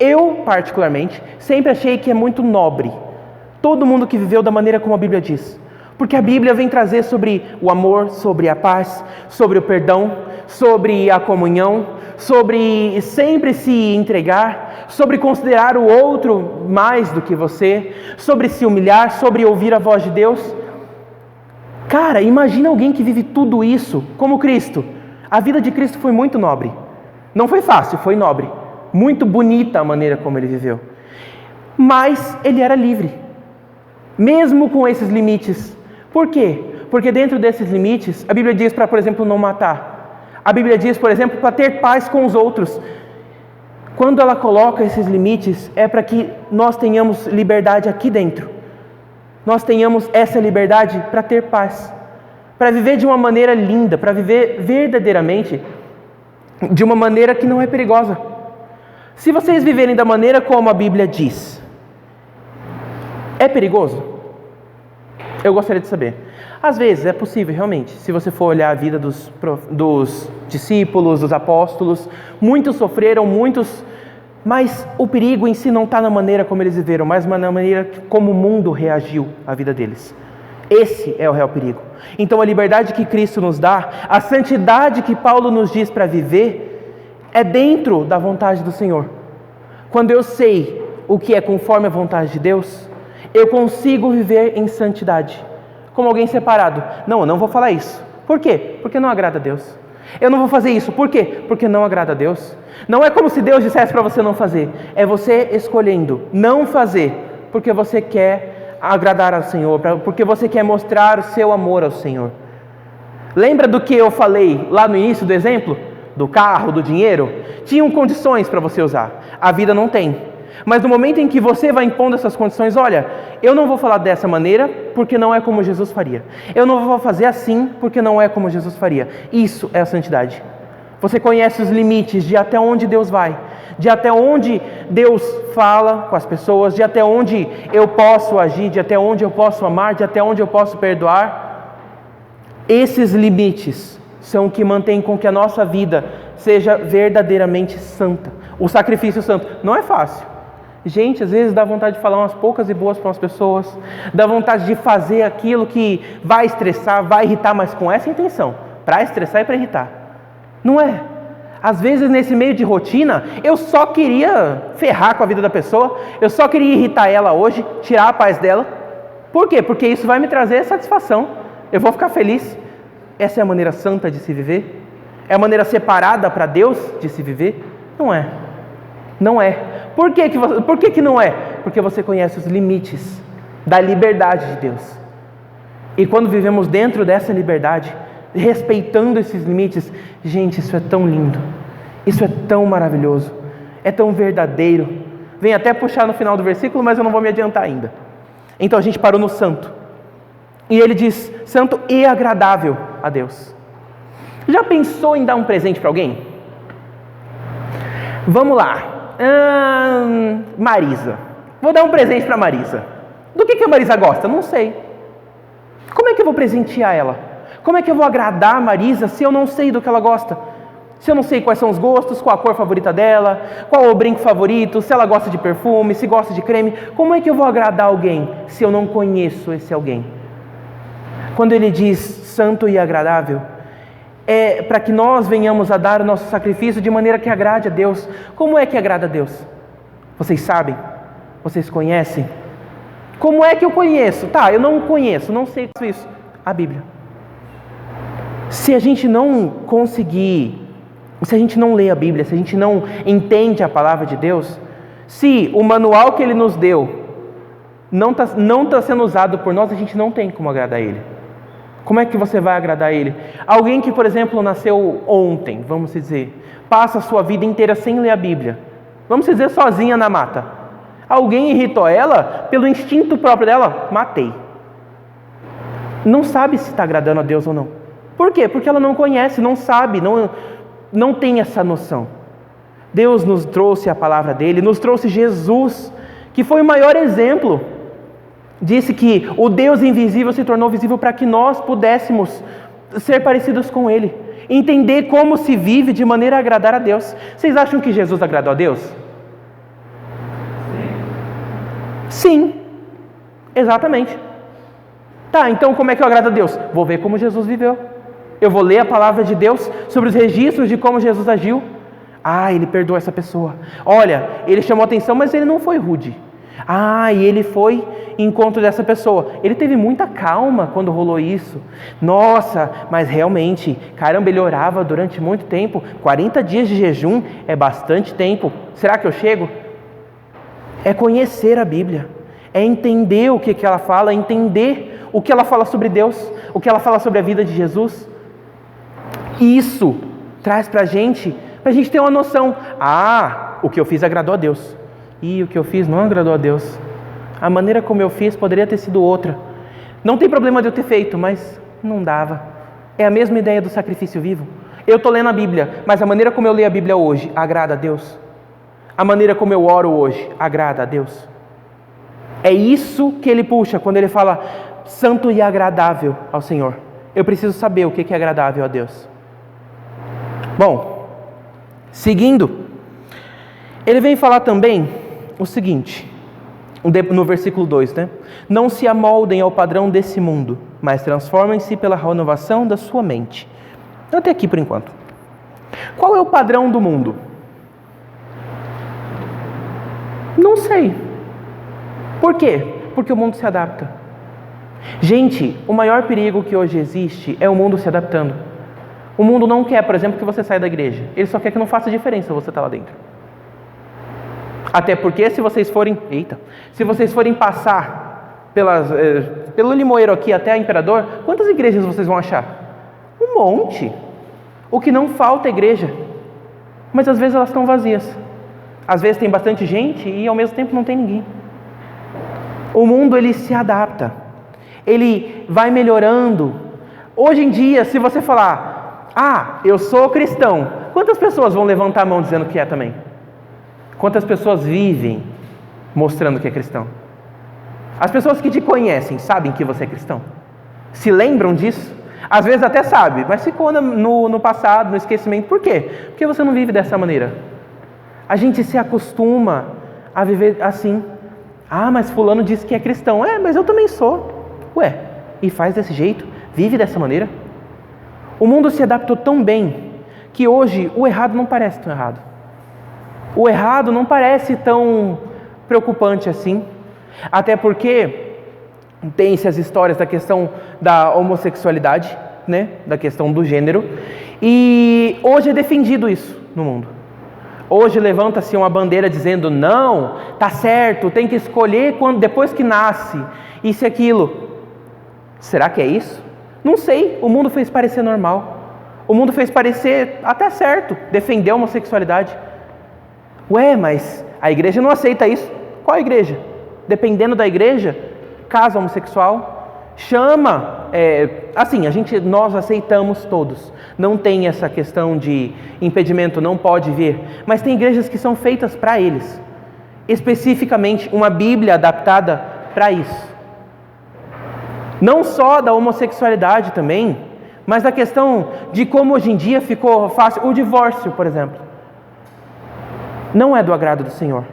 Eu, particularmente, sempre achei que é muito nobre todo mundo que viveu da maneira como a Bíblia diz. Porque a Bíblia vem trazer sobre o amor, sobre a paz, sobre o perdão, sobre a comunhão, sobre sempre se entregar, sobre considerar o outro mais do que você, sobre se humilhar, sobre ouvir a voz de Deus. Cara, imagina alguém que vive tudo isso como Cristo. A vida de Cristo foi muito nobre. Não foi fácil, foi nobre. Muito bonita a maneira como ele viveu. Mas ele era livre. Mesmo com esses limites. Por quê? Porque dentro desses limites, a Bíblia diz para, por exemplo, não matar. A Bíblia diz, por exemplo, para ter paz com os outros. Quando ela coloca esses limites, é para que nós tenhamos liberdade aqui dentro. Nós tenhamos essa liberdade para ter paz. Para viver de uma maneira linda, para viver verdadeiramente de uma maneira que não é perigosa. Se vocês viverem da maneira como a Bíblia diz, é perigoso? Eu gostaria de saber. Às vezes é possível, realmente. Se você for olhar a vida dos discípulos, dos apóstolos, muitos sofreram, mas o perigo em si não está na maneira como eles viveram, mas na maneira como o mundo reagiu à vida deles. Esse é o real perigo. Então a liberdade que Cristo nos dá, a santidade que Paulo nos diz para viver, é dentro da vontade do Senhor. Quando eu sei o que é conforme a vontade de Deus, eu consigo viver em santidade, como alguém separado. Não, eu não vou falar isso. Por quê? Porque não agrada a Deus. Eu não vou fazer isso. Por quê? Porque não agrada a Deus. Não é como se Deus dissesse para você não fazer. É você escolhendo não fazer, porque você quer agradar ao Senhor, porque você quer mostrar o seu amor ao Senhor. Lembra do que eu falei lá no início do exemplo? Do carro, do dinheiro? Tinham condições para você usar. A vida não tem. Mas no momento em que você vai impondo essas condições, olha, eu não vou falar dessa maneira porque não é como Jesus faria. Eu não vou fazer assim porque não é como Jesus faria. Isso é a santidade. Você conhece os limites de até onde Deus vai, de até onde Deus fala com as pessoas, de até onde eu posso agir, de até onde eu posso amar, de até onde eu posso perdoar. Esses limites são o que mantém com que a nossa vida seja verdadeiramente santa. O sacrifício santo não é fácil. Gente, às vezes dá vontade de falar umas poucas e boas para as pessoas, dá vontade de fazer aquilo que vai estressar, vai irritar, mas com essa intenção, para estressar e para irritar. Não é? Às vezes nesse meio de rotina, eu só queria ferrar com a vida da pessoa, eu só queria irritar ela hoje, tirar a paz dela. Por quê? Porque isso vai me trazer satisfação, eu vou ficar feliz. Essa é a maneira santa de se viver? É a maneira separada para Deus de se viver? Não é. Não é. Por que não é? Porque você conhece os limites da liberdade de Deus. E quando vivemos dentro dessa liberdade, respeitando esses limites, gente, isso é tão lindo. Isso é tão maravilhoso. É tão verdadeiro. Vem até puxar no final do versículo, mas eu não vou me adiantar ainda. Então a gente parou no santo. E ele diz, santo e agradável a Deus. Já pensou em dar um presente para alguém? Vamos lá. Marisa. Vou dar um presente para Marisa. Do que a Marisa gosta? Não sei. Como é que eu vou presentear ela? Como é que eu vou agradar a Marisa se eu não sei do que ela gosta? Se eu não sei quais são os gostos, qual a cor favorita dela, qual o brinco favorito, se ela gosta de perfume, se gosta de creme, como é que eu vou agradar alguém se eu não conheço esse alguém? Quando ele diz santo e agradável, é para que nós venhamos a dar o nosso sacrifício de maneira que agrade a Deus. Como é que agrada a Deus? Vocês sabem? Vocês conhecem? Como é que eu conheço? Tá, eu não conheço, não sei isso. A Bíblia. Se a gente não conseguir, se a gente não lê a Bíblia, se a gente não entende a palavra de Deus, se o manual que Ele nos deu não tá sendo usado por nós, a gente não tem como agradar Ele. Como é que você vai agradar Ele? Alguém que, por exemplo, nasceu ontem, vamos dizer, passa a sua vida inteira sem ler a Bíblia, vamos dizer, sozinha na mata. Alguém irritou ela, pelo instinto próprio dela, matei. Não sabe se está agradando a Deus ou não. Por quê? Porque ela não conhece, não sabe, não tem essa noção. Deus nos trouxe a palavra dele, nos trouxe Jesus, que foi o maior exemplo. Disse que o Deus invisível se tornou visível para que nós pudéssemos ser parecidos com Ele, entender como se vive de maneira a agradar a Deus. Vocês acham que Jesus agradou a Deus? Sim, exatamente. Tá, então como é que eu agrado a Deus? Vou ver como Jesus viveu. Eu vou ler a palavra de Deus sobre os registros de como Jesus agiu. Ah, ele perdoou essa pessoa. Olha, ele chamou atenção, mas ele não foi rude. Ah, e ele foi em encontro dessa pessoa. Ele teve muita calma quando rolou isso. Nossa, mas realmente, caramba, ele orava durante muito tempo. 40 dias de jejum é bastante tempo. Será que eu chego? É conhecer a Bíblia. É entender o que ela fala, entender o que ela fala sobre Deus, o que ela fala sobre a vida de Jesus. Isso traz pra gente ter uma noção. Ah, o que eu fiz agradou a Deus. E o que eu fiz não agradou a Deus. A maneira como eu fiz poderia ter sido outra. Não tem problema de eu ter feito, mas não dava. É a mesma ideia do sacrifício vivo. Eu estou lendo a Bíblia, mas a maneira como eu leio a Bíblia hoje agrada a Deus. A maneira como eu oro hoje agrada a Deus. É isso que ele puxa quando ele fala santo e agradável ao Senhor. Eu preciso saber o que é agradável a Deus. Bom, seguindo, ele vem falar também o seguinte, no versículo 2, né? Não se amoldem ao padrão desse mundo, mas transformem-se pela renovação da sua mente. Até aqui por enquanto. Qual é o padrão do mundo? Não sei. Por quê? Porque o mundo se adapta. Gente, o maior perigo que hoje existe é o mundo se adaptando. O mundo não quer, por exemplo, que você saia da igreja. Ele só quer que não faça diferença você estar lá dentro. Até porque se vocês forem passar pelo Limoeiro aqui até a Imperador, quantas igrejas vocês vão achar? Um monte. O que não falta é igreja. Mas às vezes elas estão vazias. Às vezes tem bastante gente e ao mesmo tempo não tem ninguém. O mundo, ele se adapta. Ele vai melhorando. Hoje em dia, se você falar, eu sou cristão, quantas pessoas vão levantar a mão dizendo que é também? Quantas pessoas vivem mostrando que é cristão? As pessoas que te conhecem sabem que você é cristão? Se lembram disso? Às vezes até sabe, mas ficou no passado, no esquecimento. Por quê? Porque você não vive dessa maneira. A gente se acostuma a viver assim. Mas fulano disse que é cristão. Mas eu também sou. E faz desse jeito? Vive dessa maneira? O mundo se adaptou tão bem que hoje o errado não parece tão errado. O errado não parece tão preocupante assim. Até porque tem-se as histórias da questão da homossexualidade, né? Da questão do gênero. E hoje é defendido isso no mundo. Hoje levanta-se uma bandeira dizendo, não, tá certo, tem que escolher depois que nasce, isso e aquilo. Será que é isso? Não sei, o mundo fez parecer normal. O mundo fez parecer até certo, defender a homossexualidade. Mas a igreja não aceita isso. Qual a igreja? Dependendo da igreja, casa homossexual, chama, nós aceitamos todos. Não tem essa questão de impedimento, não pode vir. Mas tem igrejas que são feitas para eles. Especificamente uma Bíblia adaptada para isso. Não só da homossexualidade também, mas da questão de como hoje em dia ficou fácil. O divórcio, por exemplo, não é do agrado do Senhor.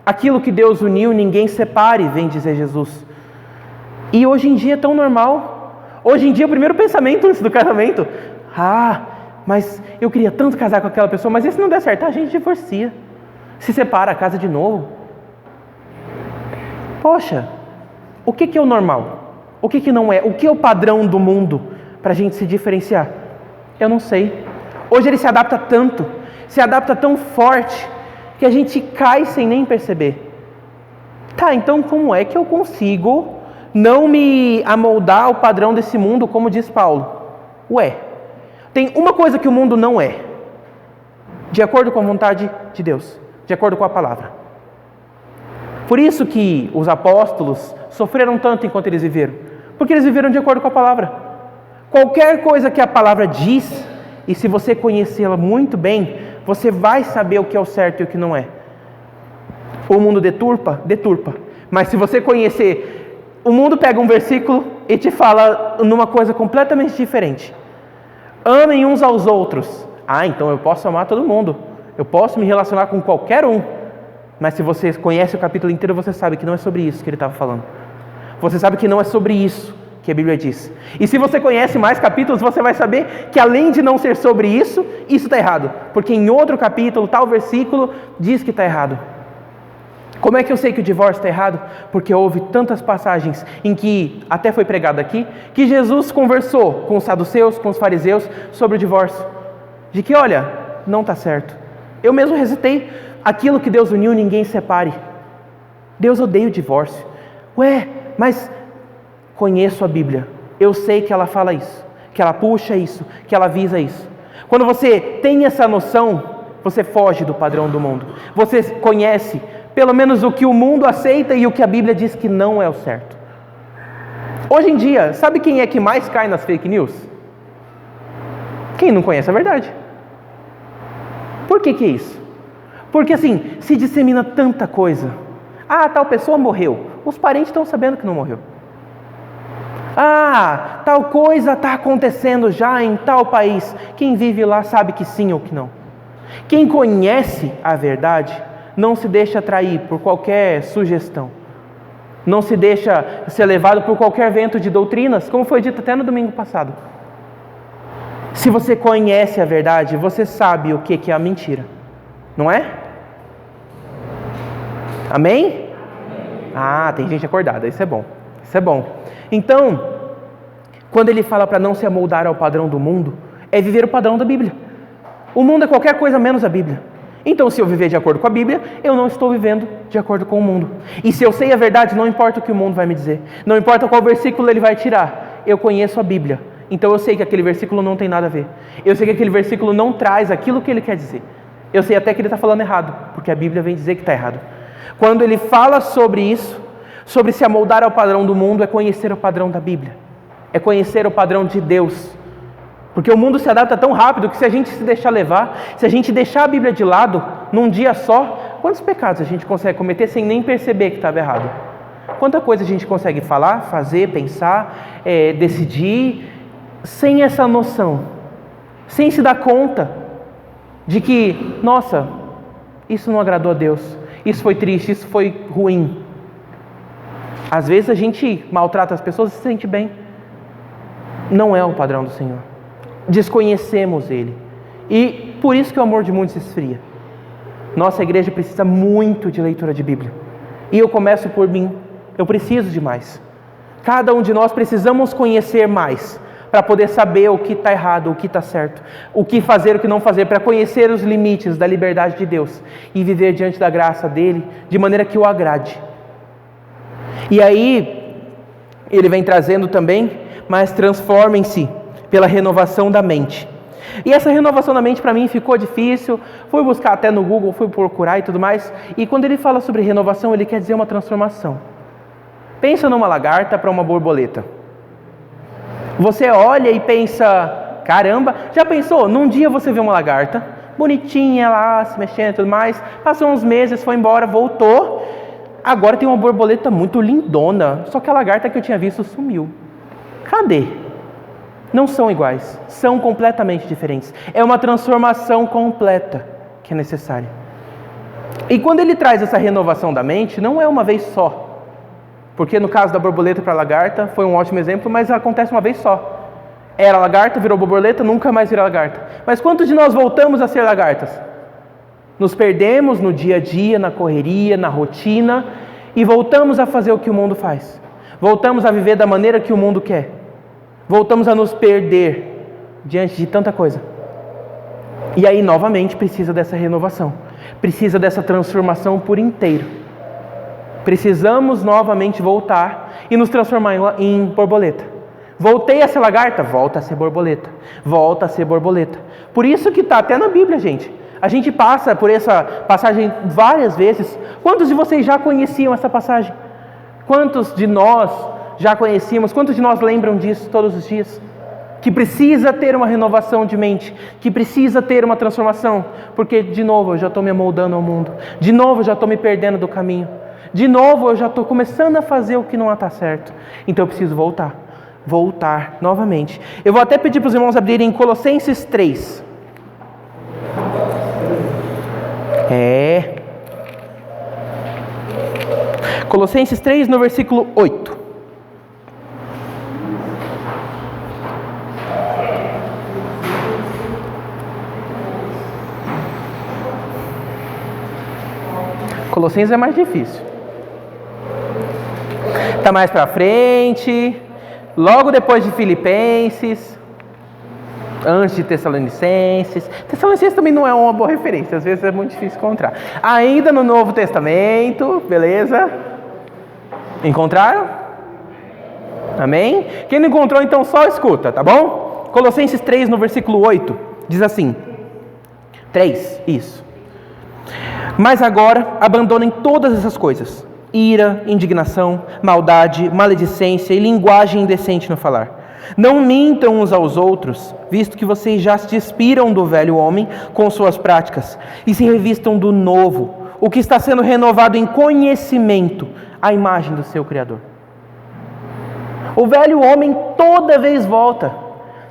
Aquilo que Deus uniu, ninguém separe, vem dizer Jesus. E hoje em dia é tão normal. Hoje em dia o primeiro pensamento antes do casamento: mas eu queria tanto casar com aquela pessoa, mas e se não der certo? A gente divorcia, se separa, casa de novo. Poxa, o que é o normal? O que não é? O que é o padrão do mundo para a gente se diferenciar? Eu não sei. Hoje ele se adapta tanto, se adapta tão forte, que a gente cai sem nem perceber. Então como é que eu consigo não me amoldar ao padrão desse mundo, como diz Paulo? Tem uma coisa que o mundo não é, de acordo com a vontade de Deus, de acordo com a palavra. Por isso que os apóstolos sofreram tanto enquanto eles viveram, porque eles viveram de acordo com a palavra. Qualquer coisa que a palavra diz, e se você conhecê-la muito bem, você vai saber o que é o certo e o que não é. O mundo deturpa, mas se você conhecer, o mundo pega um versículo e te fala numa coisa completamente diferente. Amem uns aos outros. Então eu posso amar todo mundo, eu posso me relacionar com qualquer um. Mas se você conhece o capítulo inteiro, você sabe que não é sobre isso que ele estava falando. Você sabe que não é sobre isso que a Bíblia diz. E se você conhece mais capítulos, você vai saber que além de não ser sobre isso, isso está errado. Porque em outro capítulo, tal versículo, diz que está errado. Como é que eu sei que o divórcio está errado? Porque houve tantas passagens em que, até foi pregado aqui, que Jesus conversou com os saduceus, com os fariseus, sobre o divórcio. De que, olha, não está certo. Eu mesmo recitei: aquilo que Deus uniu, ninguém separe. Deus odeia o divórcio. Mas conheço a Bíblia. Eu sei que ela fala isso, que ela puxa isso, que ela visa isso. Quando você tem essa noção, você foge do padrão do mundo. Você conhece pelo menos o que o mundo aceita e o que a Bíblia diz que não é o certo. Hoje em dia, sabe quem é que mais cai nas fake news? Quem não conhece a verdade. Por que é isso? Porque assim, se dissemina tanta coisa. Tal pessoa morreu. Os parentes estão sabendo que não morreu. Tal coisa está acontecendo já em tal país. Quem vive lá sabe que sim ou que não. Quem conhece a verdade não se deixa atrair por qualquer sugestão. Não se deixa ser levado por qualquer vento de doutrinas, como foi dito até no domingo passado. Se você conhece a verdade, você sabe o que é a mentira. Não é? Amém? Tem gente acordada, isso é bom. Isso é bom. Então, quando ele fala para não se amoldar ao padrão do mundo, é viver o padrão da Bíblia. O mundo é qualquer coisa menos a Bíblia. Então, se eu viver de acordo com a Bíblia, eu não estou vivendo de acordo com o mundo. E se eu sei a verdade, não importa o que o mundo vai me dizer. Não importa qual versículo ele vai tirar. Eu conheço a Bíblia. Então eu sei que aquele versículo não tem nada a ver. Eu sei que aquele versículo não traz aquilo que ele quer dizer. Eu sei até que ele está falando errado, porque a Bíblia vem dizer que está errado. Quando ele fala sobre isso, sobre se amoldar ao padrão do mundo, é conhecer o padrão da Bíblia. É conhecer o padrão de Deus. Porque o mundo se adapta tão rápido que se a gente se deixar levar, se a gente deixar a Bíblia de lado, num dia só, quantos pecados a gente consegue cometer sem nem perceber que estava errado? Quanta coisa a gente consegue falar, fazer, pensar, decidir, sem essa noção, sem se dar conta de que, nossa, isso não agradou a Deus, isso foi triste, isso foi ruim. Às vezes a gente maltrata as pessoas e se sente bem. Não é o padrão do Senhor. Desconhecemos Ele. E por isso que o amor de muitos esfria. Nossa igreja precisa muito de leitura de Bíblia. E eu começo por mim. Eu preciso de mais. Cada um de nós precisamos conhecer mais, para poder saber o que está errado, o que está certo, o que fazer, o que não fazer, para conhecer os limites da liberdade de Deus e viver diante da graça dEle de maneira que o agrade. E aí, ele vem trazendo também, mas transformem-se pela renovação da mente. E essa renovação da mente para mim ficou difícil, fui buscar até no Google, fui procurar e tudo mais, e quando ele fala sobre renovação, ele quer dizer uma transformação. Pensa numa lagarta para uma borboleta. Você olha e pensa, caramba, já pensou? Num dia você vê uma lagarta, bonitinha lá, se mexendo e tudo mais, passou uns meses, foi embora, voltou, agora tem uma borboleta muito lindona, só que a lagarta que eu tinha visto sumiu. Cadê? Não são iguais, são completamente diferentes. É uma transformação completa que é necessária. E quando ele traz essa renovação da mente, não é uma vez só. Porque no caso da borboleta para a lagarta, foi um ótimo exemplo, mas acontece uma vez só. Era lagarta, virou borboleta, nunca mais virou lagarta. Mas quantos de nós voltamos a ser lagartas? Nos perdemos no dia a dia, na correria, na rotina, e voltamos a fazer o que o mundo faz. Voltamos a viver da maneira que o mundo quer. Voltamos a nos perder diante de tanta coisa. E aí, novamente, precisa dessa renovação. Precisa dessa transformação por inteiro. Precisamos novamente voltar e nos transformar em borboleta. Voltei a ser lagarta? Volta a ser borboleta. Volta a ser borboleta. Por isso que está até na Bíblia, gente. A gente passa por essa passagem várias vezes. Quantos de vocês já conheciam essa passagem? Quantos de nós já conhecíamos? Quantos de nós lembram disso todos os dias? Que precisa ter uma renovação de mente, que precisa ter uma transformação, porque de novo eu já estou me amoldando ao mundo, de novo eu já estou me perdendo do caminho, de novo eu já estou começando a fazer o que não está certo, então eu preciso voltar novamente. Eu vou até pedir para os irmãos abrirem Colossenses 3. Colossenses 3 no versículo 8. Colossenses é mais difícil. Está mais para frente, logo depois de Filipenses, antes de Tessalonicenses. Tessalonicenses também não é uma boa referência, às vezes é muito difícil encontrar. Ainda no Novo Testamento, beleza? Encontraram? Amém? Quem não encontrou, então só escuta, tá bom? Colossenses 3 no versículo 8, diz assim. 3, isso. Mas agora abandonem todas essas coisas: ira, indignação, maldade, maledicência e linguagem indecente no falar. Não mintam uns aos outros, visto que vocês já se despiram do velho homem com suas práticas e se revistam do novo, o que está sendo renovado em conhecimento, à imagem do seu Criador. O velho homem toda vez volta.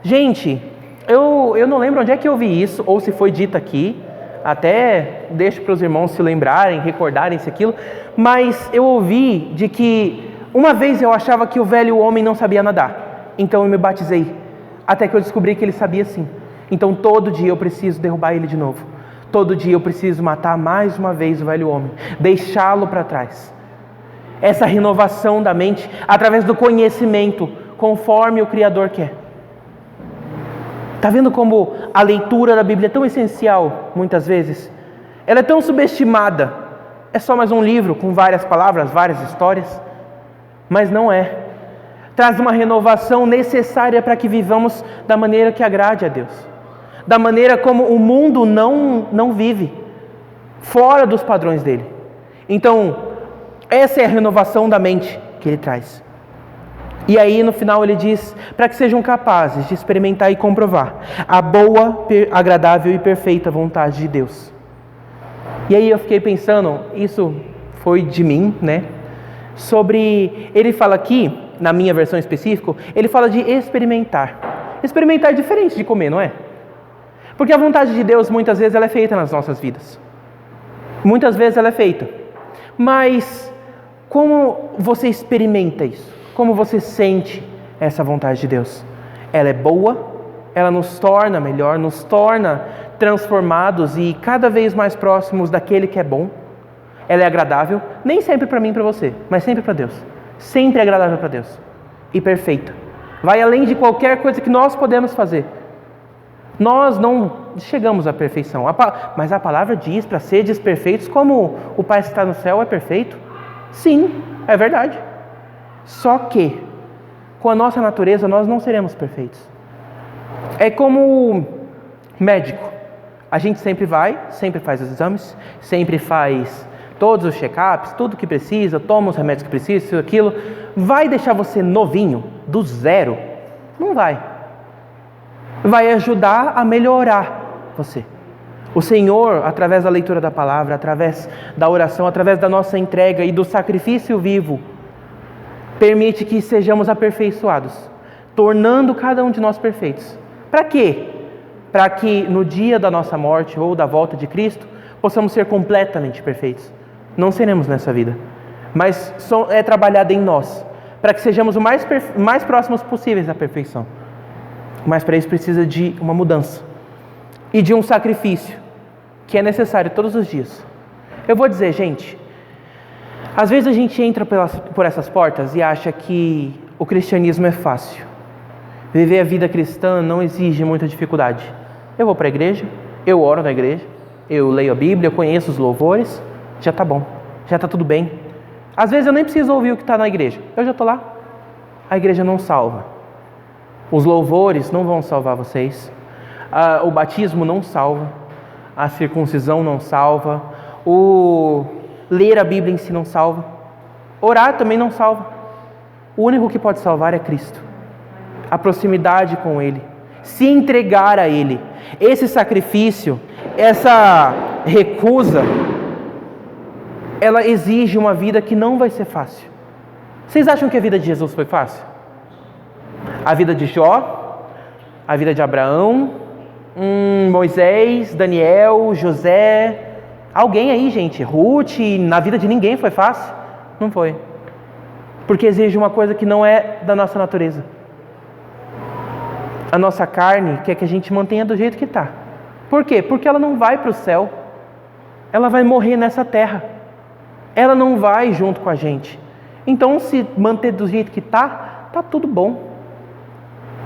Gente, eu não lembro onde é que eu vi isso, ou se foi dito aqui. Até deixo para os irmãos se lembrarem, recordarem-se aquilo, mas eu ouvi de que uma vez eu achava que o velho homem não sabia nadar, então eu me batizei, até que eu descobri que ele sabia sim. Então todo dia eu preciso derrubar ele de novo, todo dia eu preciso matar mais uma vez o velho homem, deixá-lo para trás. Essa renovação da mente através do conhecimento, conforme o Criador quer. Está vendo como a leitura da Bíblia é tão essencial, muitas vezes? Ela é tão subestimada. É só mais um livro com várias palavras, várias histórias. Mas não é. Traz uma renovação necessária para que vivamos da maneira que agrade a Deus. Da maneira como o mundo não vive, fora dos padrões dele. Então, essa é a renovação da mente que ele traz. E aí no final ele diz, para que sejam capazes de experimentar e comprovar a boa, agradável e perfeita vontade de Deus. E aí eu fiquei pensando, isso foi de mim, né? Sobre, ele fala aqui, na minha versão específica, ele fala de experimentar. Experimentar é diferente de comer, não é? Porque a vontade de Deus muitas vezes ela é feita nas nossas vidas. Muitas vezes ela é feita. Mas como você experimenta isso? Como você sente essa vontade de Deus? Ela é boa, ela nos torna melhor, nos torna transformados e cada vez mais próximos daquele que é bom. Ela é agradável, nem sempre para mim e para você, mas sempre para Deus. Sempre é agradável para Deus e perfeita. Vai além de qualquer coisa que nós podemos fazer. Nós não chegamos à perfeição, mas a palavra diz para seres perfeitos como o Pai que está no céu é perfeito. Sim, é verdade. Só que, com a nossa natureza, nós não seremos perfeitos. É como médico. A gente sempre vai, sempre faz os exames, sempre faz todos os check-ups, tudo que precisa, toma os remédios que precisa, isso, aquilo. Vai deixar você novinho, do zero? Não vai. Vai ajudar a melhorar você. O Senhor, através da leitura da palavra, através da oração, através da nossa entrega e do sacrifício vivo, permite que sejamos aperfeiçoados. tornando cada um de nós perfeitos. Para quê? Para que no dia da nossa morte ou da volta de Cristo, possamos ser completamente perfeitos. Não seremos nessa vida, mas é trabalhado em nós, para que sejamos o mais próximos possíveis da perfeição. Mas para isso precisa de uma mudança e de um sacrifício que é necessário todos os dias. Eu vou dizer, gente, às vezes a gente entra por essas portas e acha que o cristianismo é fácil. Viver a vida cristã não exige muita dificuldade. Eu vou para a igreja, eu oro na igreja, eu leio a Bíblia, eu conheço os louvores, já está bom, já está tudo bem. Às vezes eu nem preciso ouvir o que está na igreja, eu já estou lá. A igreja não salva. Os louvores não vão salvar vocês. O batismo não salva. A circuncisão não salva. O ler a Bíblia em si não salva. Orar também não salva. O único que pode salvar é Cristo. A proximidade com Ele. Se entregar a Ele. Esse sacrifício, essa recusa, ela exige uma vida que não vai ser fácil. Vocês acham que a vida de Jesus foi fácil? A vida de Jó, a vida de Abraão, Moisés, Daniel, José, alguém aí, gente, Ruth, na vida de ninguém foi fácil? Não foi. Porque exige uma coisa que não é da nossa natureza. A nossa carne quer que a gente mantenha do jeito que está. Por quê? Porque ela não vai para o céu. Ela vai morrer nessa terra. Ela não vai junto com a gente. Então, se manter do jeito que está, está tudo bom.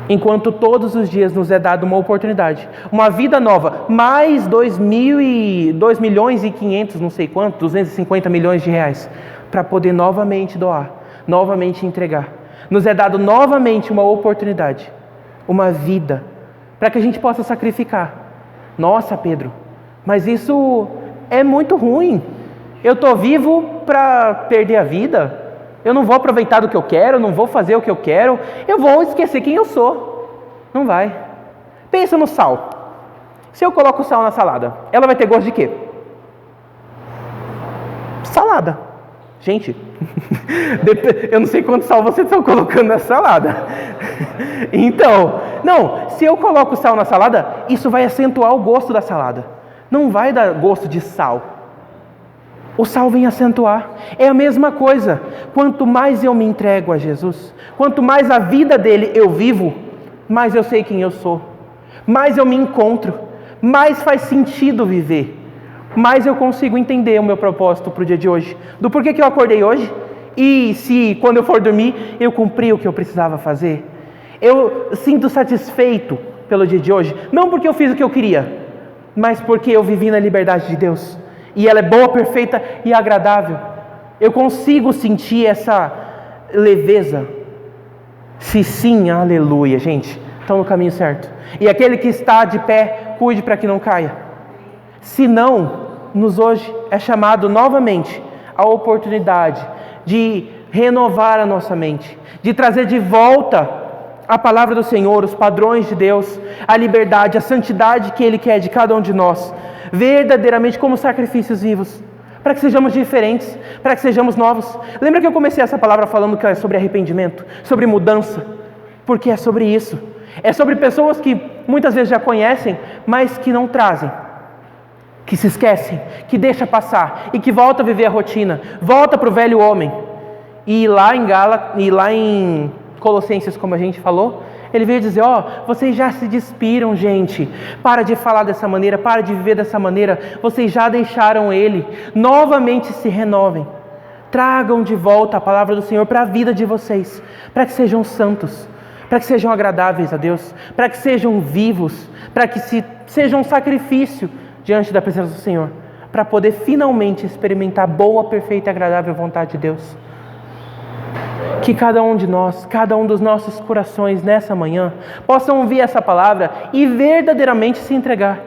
Enquanto todos os dias nos é dada uma oportunidade, uma vida nova, mais 2 milhões e 500, não sei quanto, 250 milhões de reais, para poder novamente doar, novamente entregar. Nos é dado novamente uma oportunidade, uma vida, para que a gente possa sacrificar. Nossa, Pedro, mas isso é muito ruim. Eu estou vivo para perder a vida? Eu não vou aproveitar do que eu quero, eu não vou fazer o que eu quero, eu vou esquecer quem eu sou. Não vai. Pensa no sal. Se eu coloco sal na salada, ela vai ter gosto de quê? Salada. Gente, eu não sei quanto sal vocês estão colocando na salada. Então, não, se eu coloco sal na salada, isso vai acentuar o gosto da salada. Não vai dar gosto de sal. O sal vem acentuar. É a mesma coisa. Quanto mais eu me entrego a Jesus, quanto mais a vida dele eu vivo, mais eu sei quem eu sou, mais eu me encontro, mais faz sentido viver, mais eu consigo entender o meu propósito para o dia de hoje, do porquê que eu acordei hoje, e se quando eu for dormir eu cumpri o que eu precisava fazer. Eu sinto satisfeito pelo dia de hoje, não porque eu fiz o que eu queria, mas porque eu vivi na liberdade de Deus. E ela é boa, perfeita e agradável. Eu consigo sentir essa leveza. Se sim, aleluia, gente, estão no caminho certo. E aquele que está de pé, cuide para que não caia. Se não, nos hoje é chamado novamente a oportunidade de renovar a nossa mente, de trazer de volta a palavra do Senhor, os padrões de Deus, a liberdade, a santidade que Ele quer de cada um de nós, verdadeiramente como sacrifícios vivos, para que sejamos diferentes, para que sejamos novos. Lembra que eu comecei essa palavra falando que é sobre arrependimento, sobre mudança? Porque é sobre isso. É sobre pessoas que muitas vezes já conhecem, mas que não trazem, que se esquecem, que deixa passar e que volta a viver a rotina, volta para o velho homem. E lá em Colossenses, como a gente falou, ele veio dizer, vocês já se despiram, gente, para de falar dessa maneira, para de viver dessa maneira, vocês já deixaram Ele, novamente se renovem, tragam de volta a palavra do Senhor para a vida de vocês, para que sejam santos, para que sejam agradáveis a Deus, para que sejam vivos, para que sejam um sacrifício diante da presença do Senhor, para poder finalmente experimentar a boa, perfeita e agradável vontade de Deus. Que cada um de nós, cada um dos nossos corações nessa manhã, possam ouvir essa palavra e verdadeiramente se entregar.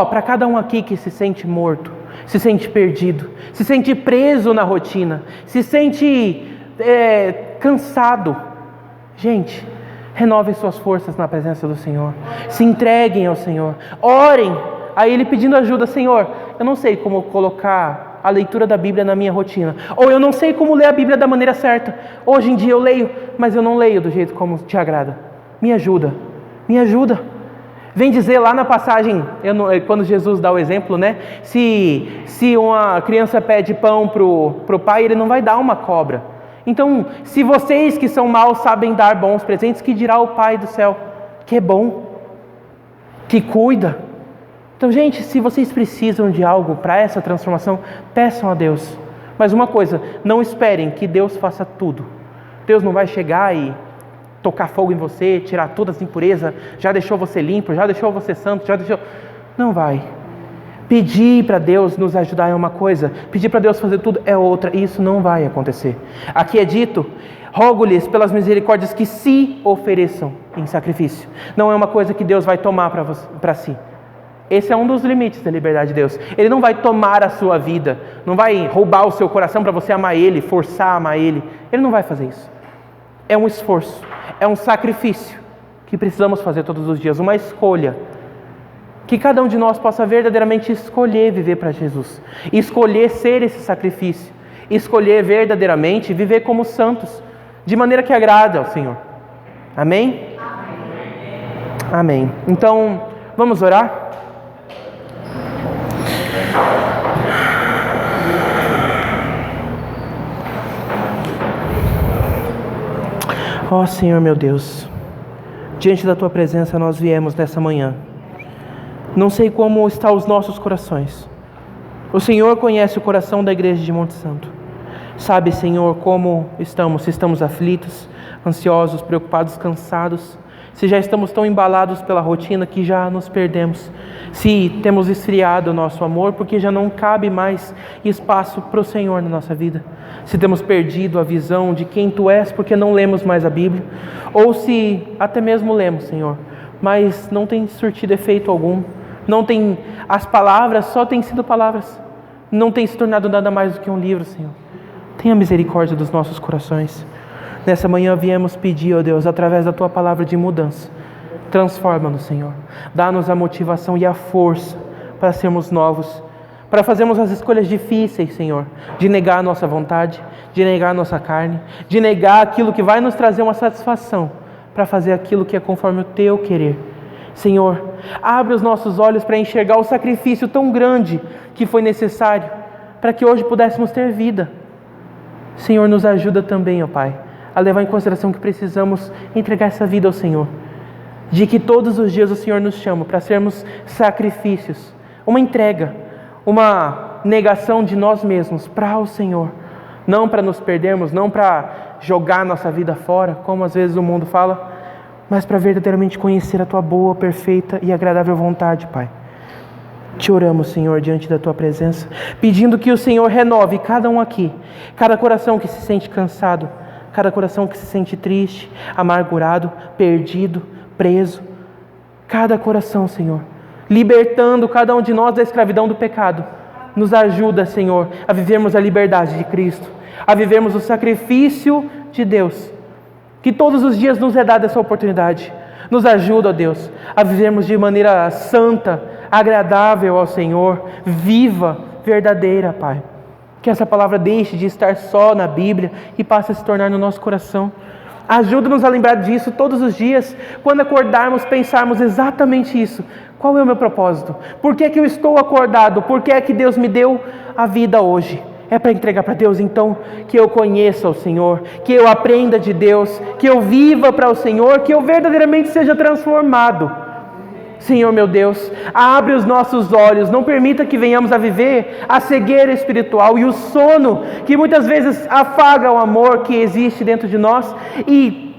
Para cada um aqui que se sente morto, se sente perdido, se sente preso na rotina, se sente cansado. Gente, renovem suas forças na presença do Senhor. Se entreguem ao Senhor. Orem a Ele pedindo ajuda. Senhor, eu não sei como colocar a leitura da Bíblia na minha rotina. Ou eu não sei como ler a Bíblia da maneira certa. Hoje em dia eu leio, mas eu não leio do jeito como te agrada. Me ajuda, me ajuda. Vem dizer lá na passagem, quando Jesus dá o exemplo, né? Se uma criança pede pão pro pai, ele não vai dar uma cobra. Então, se vocês que são maus sabem dar bons presentes, que dirá o Pai do céu, que é bom, que cuida. Então, gente, se vocês precisam de algo para essa transformação, peçam a Deus. Mas uma coisa, não esperem que Deus faça tudo. Deus não vai chegar e tocar fogo em você, tirar todas as impurezas, já deixou você limpo, já deixou você santo, Não vai. Pedir para Deus nos ajudar é uma coisa, pedir para Deus fazer tudo é outra, e isso não vai acontecer. Aqui é dito, rogo-lhes pelas misericórdias que se ofereçam em sacrifício. Não é uma coisa que Deus vai tomar para si. Esse é um dos limites da liberdade de Deus. Ele não vai tomar a sua vida, não vai roubar o seu coração para você amar Ele, forçar a amar Ele. Ele não vai fazer isso. É um esforço, é um sacrifício que precisamos fazer todos os dias, uma escolha. Que cada um de nós possa verdadeiramente escolher viver para Jesus, escolher ser esse sacrifício, escolher verdadeiramente viver como santos, de maneira que agrada ao Senhor. Amém? Amém. Então, vamos orar? Ó Senhor meu Deus, diante da Tua presença nós viemos nessa manhã. Não sei como estão os nossos corações. O Senhor conhece o coração da igreja de Monte Santo. Sabe, Senhor, como estamos, se estamos aflitos, ansiosos, preocupados, cansados, se já estamos tão embalados pela rotina que já nos perdemos, se temos esfriado o nosso amor porque já não cabe mais espaço para o Senhor na nossa vida, se temos perdido a visão de quem Tu és porque não lemos mais a Bíblia, ou se até mesmo lemos, Senhor, mas não tem surtido efeito algum. Não tem, as palavras só têm sido palavras, não tem se tornado nada mais do que um livro, Senhor. Tenha misericórdia dos nossos corações. Nessa manhã viemos pedir, ó Deus, através da Tua palavra de mudança. Transforma-nos, Senhor. Dá-nos a motivação e a força para sermos novos, para fazermos as escolhas difíceis, Senhor, de negar a nossa vontade, de negar a nossa carne, de negar aquilo que vai nos trazer uma satisfação, para fazer aquilo que é conforme o Teu querer. Senhor, abre os nossos olhos para enxergar o sacrifício tão grande que foi necessário para que hoje pudéssemos ter vida. Senhor, nos ajuda também, ó Pai, a levar em consideração que precisamos entregar essa vida ao Senhor, de que todos os dias o Senhor nos chama para sermos sacrifícios, uma entrega, uma negação de nós mesmos para o Senhor, não para nos perdermos, não para jogar nossa vida fora, como às vezes o mundo fala, mas para verdadeiramente conhecer a Tua boa, perfeita e agradável vontade, Pai. Te oramos, Senhor, diante da Tua presença, pedindo que o Senhor renove cada um aqui, cada coração que se sente cansado, cada coração que se sente triste, amargurado, perdido, preso, cada coração, Senhor, libertando cada um de nós da escravidão do pecado. Nos ajuda, Senhor, a vivermos a liberdade de Cristo, a vivermos o sacrifício de Deus, que todos os dias nos é dada essa oportunidade. Nos ajuda, ó Deus, a vivermos de maneira santa, agradável ao Senhor, viva, verdadeira, Pai. Que essa palavra deixe de estar só na Bíblia e passe a se tornar no nosso coração. Ajuda-nos a lembrar disso todos os dias, quando acordarmos, pensarmos exatamente isso. Qual é o meu propósito? Por que é que eu estou acordado? Por que é que Deus me deu a vida hoje? É para entregar para Deus, então, que eu conheça o Senhor, que eu aprenda de Deus, que eu viva para o Senhor, que eu verdadeiramente seja transformado. Senhor meu Deus, abre os nossos olhos, não permita que venhamos a viver a cegueira espiritual e o sono que muitas vezes afaga o amor que existe dentro de nós e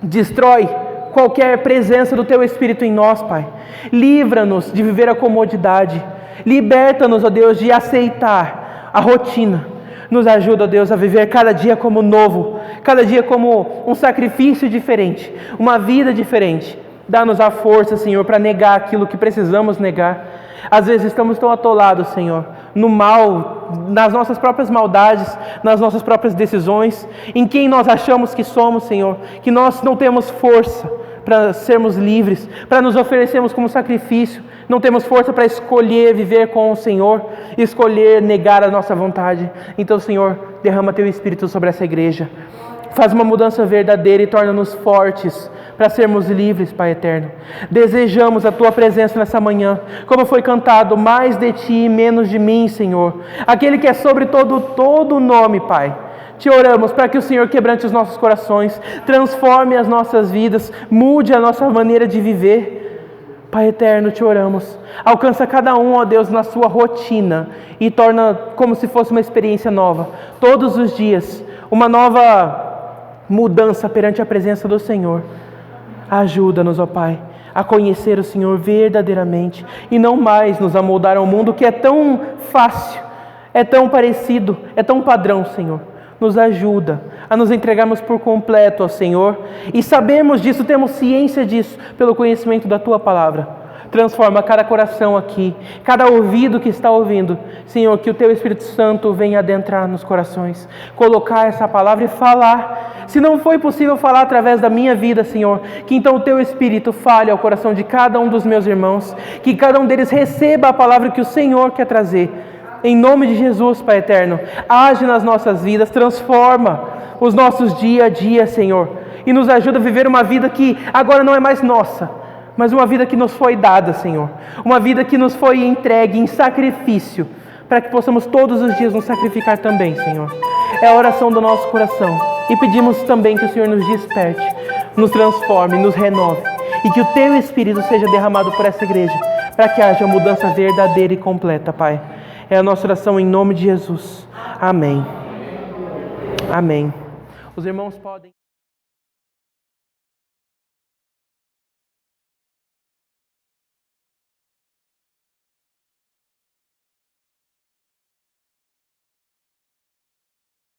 destrói qualquer presença do Teu Espírito em nós, Pai. Livra-nos de viver a comodidade, liberta-nos, ó Deus, de aceitar a rotina. Nos ajuda, ó Deus, a viver cada dia como novo, cada dia como um sacrifício diferente, uma vida diferente. Dá-nos a força, Senhor, para negar aquilo que precisamos negar. Às vezes estamos tão atolados, Senhor, no mal, nas nossas próprias maldades, nas nossas próprias decisões, em quem nós achamos que somos, Senhor, que nós não temos força para sermos livres, para nos oferecermos como sacrifício não temos força para escolher viver com o Senhor, escolher negar a nossa vontade. Então, Senhor, derrama Teu Espírito sobre essa igreja. Faz uma mudança verdadeira e torna-nos fortes para sermos livres, Pai eterno. Desejamos a Tua presença nessa manhã, como foi cantado, mais de Ti e menos de mim, Senhor. Aquele que é sobre todo nome, Pai. Te oramos para que o Senhor quebrante os nossos corações, transforme as nossas vidas, mude a nossa maneira de viver. Pai eterno, Te oramos. Alcança cada um, ó Deus, na sua rotina e torna como se fosse uma experiência nova. Todos os dias, uma nova mudança perante a presença do Senhor. Ajuda-nos, ó Pai, a conhecer o Senhor verdadeiramente e não mais nos amoldar ao mundo que é tão fácil, é tão parecido, é tão padrão, Senhor. Nos ajuda a nos entregarmos por completo ao Senhor e sabemos disso, temos ciência disso pelo conhecimento da Tua palavra. Transforma cada coração aqui, cada ouvido que está ouvindo. Senhor, que o Teu Espírito Santo venha adentrar nos corações, colocar essa palavra e falar. Se não foi possível falar através da minha vida, Senhor, que então o Teu Espírito fale ao coração de cada um dos meus irmãos, que cada um deles receba a palavra que o Senhor quer trazer. Em nome de Jesus, Pai eterno, age nas nossas vidas, transforma os nossos dia a dia, Senhor, e nos ajuda a viver uma vida que agora não é mais nossa, mas uma vida que nos foi dada, Senhor. Uma vida que nos foi entregue em sacrifício, para que possamos todos os dias nos sacrificar também, Senhor. É a oração do nosso coração. E pedimos também que o Senhor nos desperte, nos transforme, nos renove. E que o Teu Espírito seja derramado por essa igreja, para que haja mudança verdadeira e completa, Pai. É a nossa oração em nome de Jesus. Amém. Amém. Os irmãos podem...